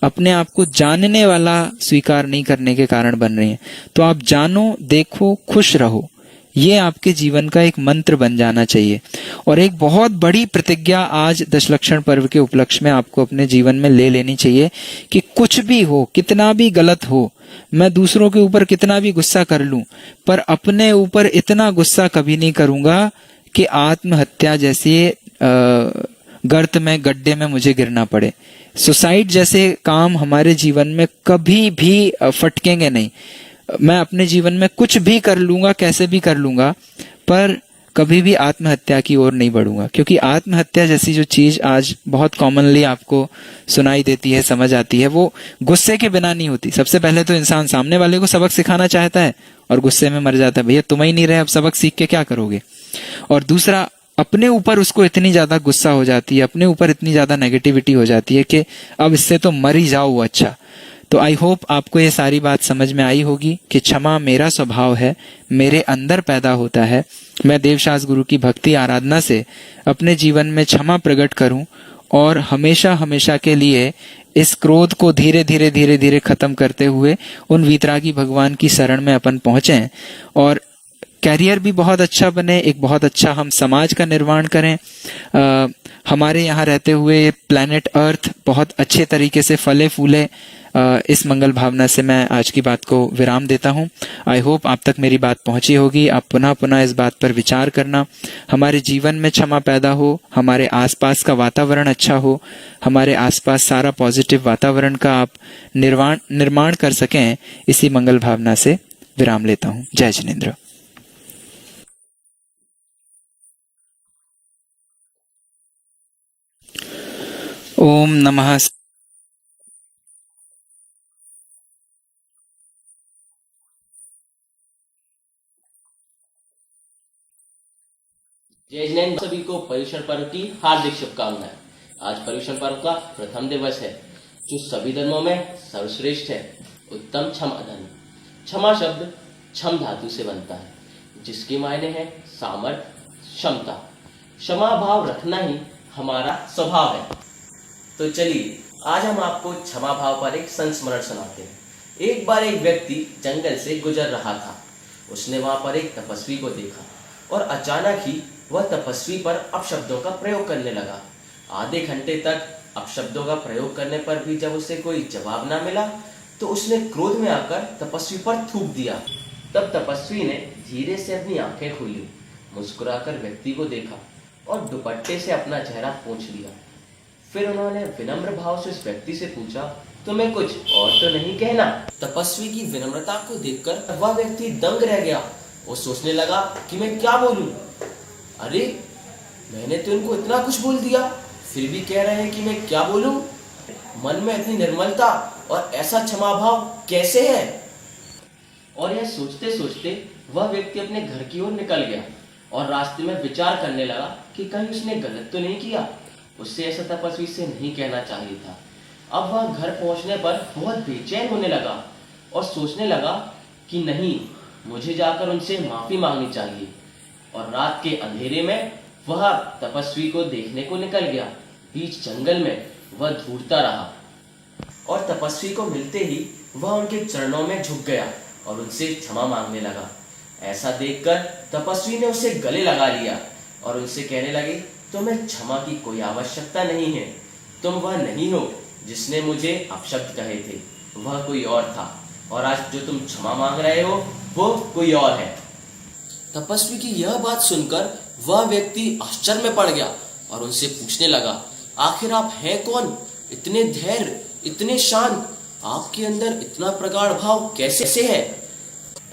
अपने आप को जानने वाला स्वीकार नहीं करने के कारण बन रही है। तो आप जानो, देखो, खुश रहो, ये आपके जीवन का एक मंत्र बन जाना चाहिए। और एक बहुत बड़ी प्रतिज्ञा आज दशलक्षण पर्व के उपलक्ष्य में आपको अपने जीवन में ले लेनी चाहिए कि कुछ भी हो, कितना भी गलत हो, मैं दूसरों के ऊपर कितना भी गुस्सा कर लूं, पर अपने ऊपर इतना गुस्सा कभी नहीं करूंगा कि आत्महत्या जैसे गर्त में, गड्ढे में मुझे गिरना पड़े। सुसाइड जैसे काम हमारे जीवन में कभी भी फटकेंगे नहीं। मैं अपने जीवन में कुछ भी कर लूंगा, कैसे भी कर लूंगा, पर कभी भी आत्महत्या की ओर नहीं बढ़ूंगा। क्योंकि आत्महत्या जैसी जो चीज आज बहुत कॉमनली आपको सुनाई देती है, समझ आती है, वो गुस्से के बिना नहीं होती। सबसे पहले तो इंसान सामने वाले को सबक सिखाना चाहता है और गुस्से में मर जाता है, भैया तुम ही नहीं रहे, अब सबक सीख के क्या करोगे। और दूसरा, अपने ऊपर उसको इतनी ज्यादा गुस्सा हो जाती है, अपने ऊपर इतनी ज्यादा नेगेटिविटी हो जाती है कि अब इससे तो मर ही जाओ वो अच्छा। तो आई होप आपको ये सारी बात समझ में आई होगी कि क्षमा मेरा स्वभाव है, मेरे अंदर पैदा होता है। मैं देवशास गुरु की भक्ति आराधना से अपने जीवन में क्षमा प्रकट करूं और हमेशा हमेशा के लिए इस क्रोध को धीरे धीरे धीरे धीरे खत्म करते हुए उन वीतरागी भगवान की शरण में अपन पहुंचे और कैरियर भी बहुत अच्छा बने, एक बहुत अच्छा हम समाज का निर्माण करें। हमारे यहाँ रहते हुए प्लैनेट अर्थ बहुत अच्छे तरीके से फले फूले। इस मंगल भावना से मैं आज की बात को विराम देता हूँ। आई होप आप तक मेरी बात पहुंची होगी। आप पुनः पुनः इस बात पर विचार करना, हमारे जीवन में क्षमा पैदा हो, हमारे आसपास का वातावरण अच्छा हो, हमारे आसपास सारा पॉजिटिव वातावरण का आप निर्माण कर सकें। इसी मंगल भावना से विराम लेता हूँ। जय जिनेंद्र। ओम नमः। जय जिनेंद्र। सभी को पर्युषण पर्व की हार्दिक शुभकामनाएं। आज पर्युषण पर्व का प्रथम दिवस है जो सभी धर्मों में सर्वश्रेष्ठ है, उत्तम क्षमा धर्म। क्षमा शब्द क्षम धातु से बनता है जिसके मायने हैं सामर्थ्य, क्षमता। क्षमा भाव रखना ही हमारा स्वभाव है। तो चलिए आज हम आपको क्षमा भाव पर एक संस्मरण सुनाते हैं। एक बार एक व्यक्ति जंगल से गुजर रहा था। उसने वहां पर एक तपस्वी को देखा और अचानक ही वह तपस्वी पर अपशब्दों का प्रयोग करने लगा। आधे घंटे तक अपशब्दों का प्रयोग करने पर भी जब उसे कोई जवाब ना मिला तो उसने क्रोध में आकर तपस्वी पर थूक दिया। तब तपस्वी ने धीरे से अपनी आंखें खोली, मुस्कुराकर व्यक्ति को देखा और दुपट्टे से अपना चेहरा पोंछ लिया। फिर उन्होंने विनम्र भाव से उस व्यक्ति से पूछा, तुम्हें कुछ और तो नहीं कहना? तपस्वी की विनम्रता को देखकर वह व्यक्ति दंग रह गया और सोचने लगा कि मैं क्या बोलूं। अरे मैंने तो इनको इतना कुछ बोल दिया, फिर भी कह रहे हैं कि मैं क्या बोलूं। मन में इतनी निर्मलता और ऐसा क्षमा भाव कैसे है? और यह सोचते सोचते वह व्यक्ति अपने घर की ओर निकल गया और रास्ते में विचार करने लगा कि कहीं उसने गलत तो नहीं किया। उससे ऐसा तपस्वी से नहीं कहना चाहिए था। अब वह घर पहुंचने पर बहुत बेचैन होने लगा और सोचने लगा कि नहीं, मुझे जाकर उनसे माफी मांगनी चाहिए। और रात के अंधेरे में वह तपस्वी को देखने को निकल गया। बीच जंगल में वह ढूंढता रहा और तपस्वी को मिलते ही वह उनके चरणों में झुक गया और उनसे क्षमा मांगने लगा। ऐसा देखकर तपस्वी ने उसे गले लगा लिया और उनसे कहने लगे, तुम्हें क्षमा की कोई आवश्यकता नहीं है। तुम वह नहीं हो जिसने मुझे अपशब्द कहे थे, वह कोई और था। और आज जो तुम क्षमा मांग रहे हो वो कोई और है। तपस्वी की यह बात सुनकर वह व्यक्ति आश्चर्य में पड़ गया और उनसे पूछने लगा, आखिर आप हैं कौन? इतने धैर्य, इतने शांत, आपके अंदर इतना प्रगाढ़ भाव कैसे है?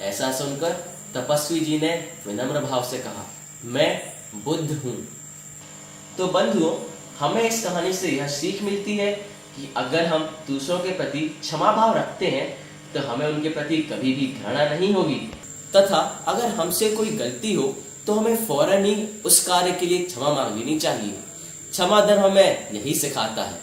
ऐसा सुनकर तपस्वी जी ने विनम्र भाव से कहा, मैं बुद्ध हूँ। तो बंधुओं, हमें इस कहानी से यह सीख मिलती है कि अगर हम दूसरों के प्रति क्षमा भाव रखते हैं तो हमें उनके प्रति कभी भी घृणा नहीं होगी, तथा अगर हमसे कोई गलती हो तो हमें फौरन ही उस कार्य के लिए क्षमा मांग लेनी चाहिए। क्षमा धर्म हमें यही सिखाता है।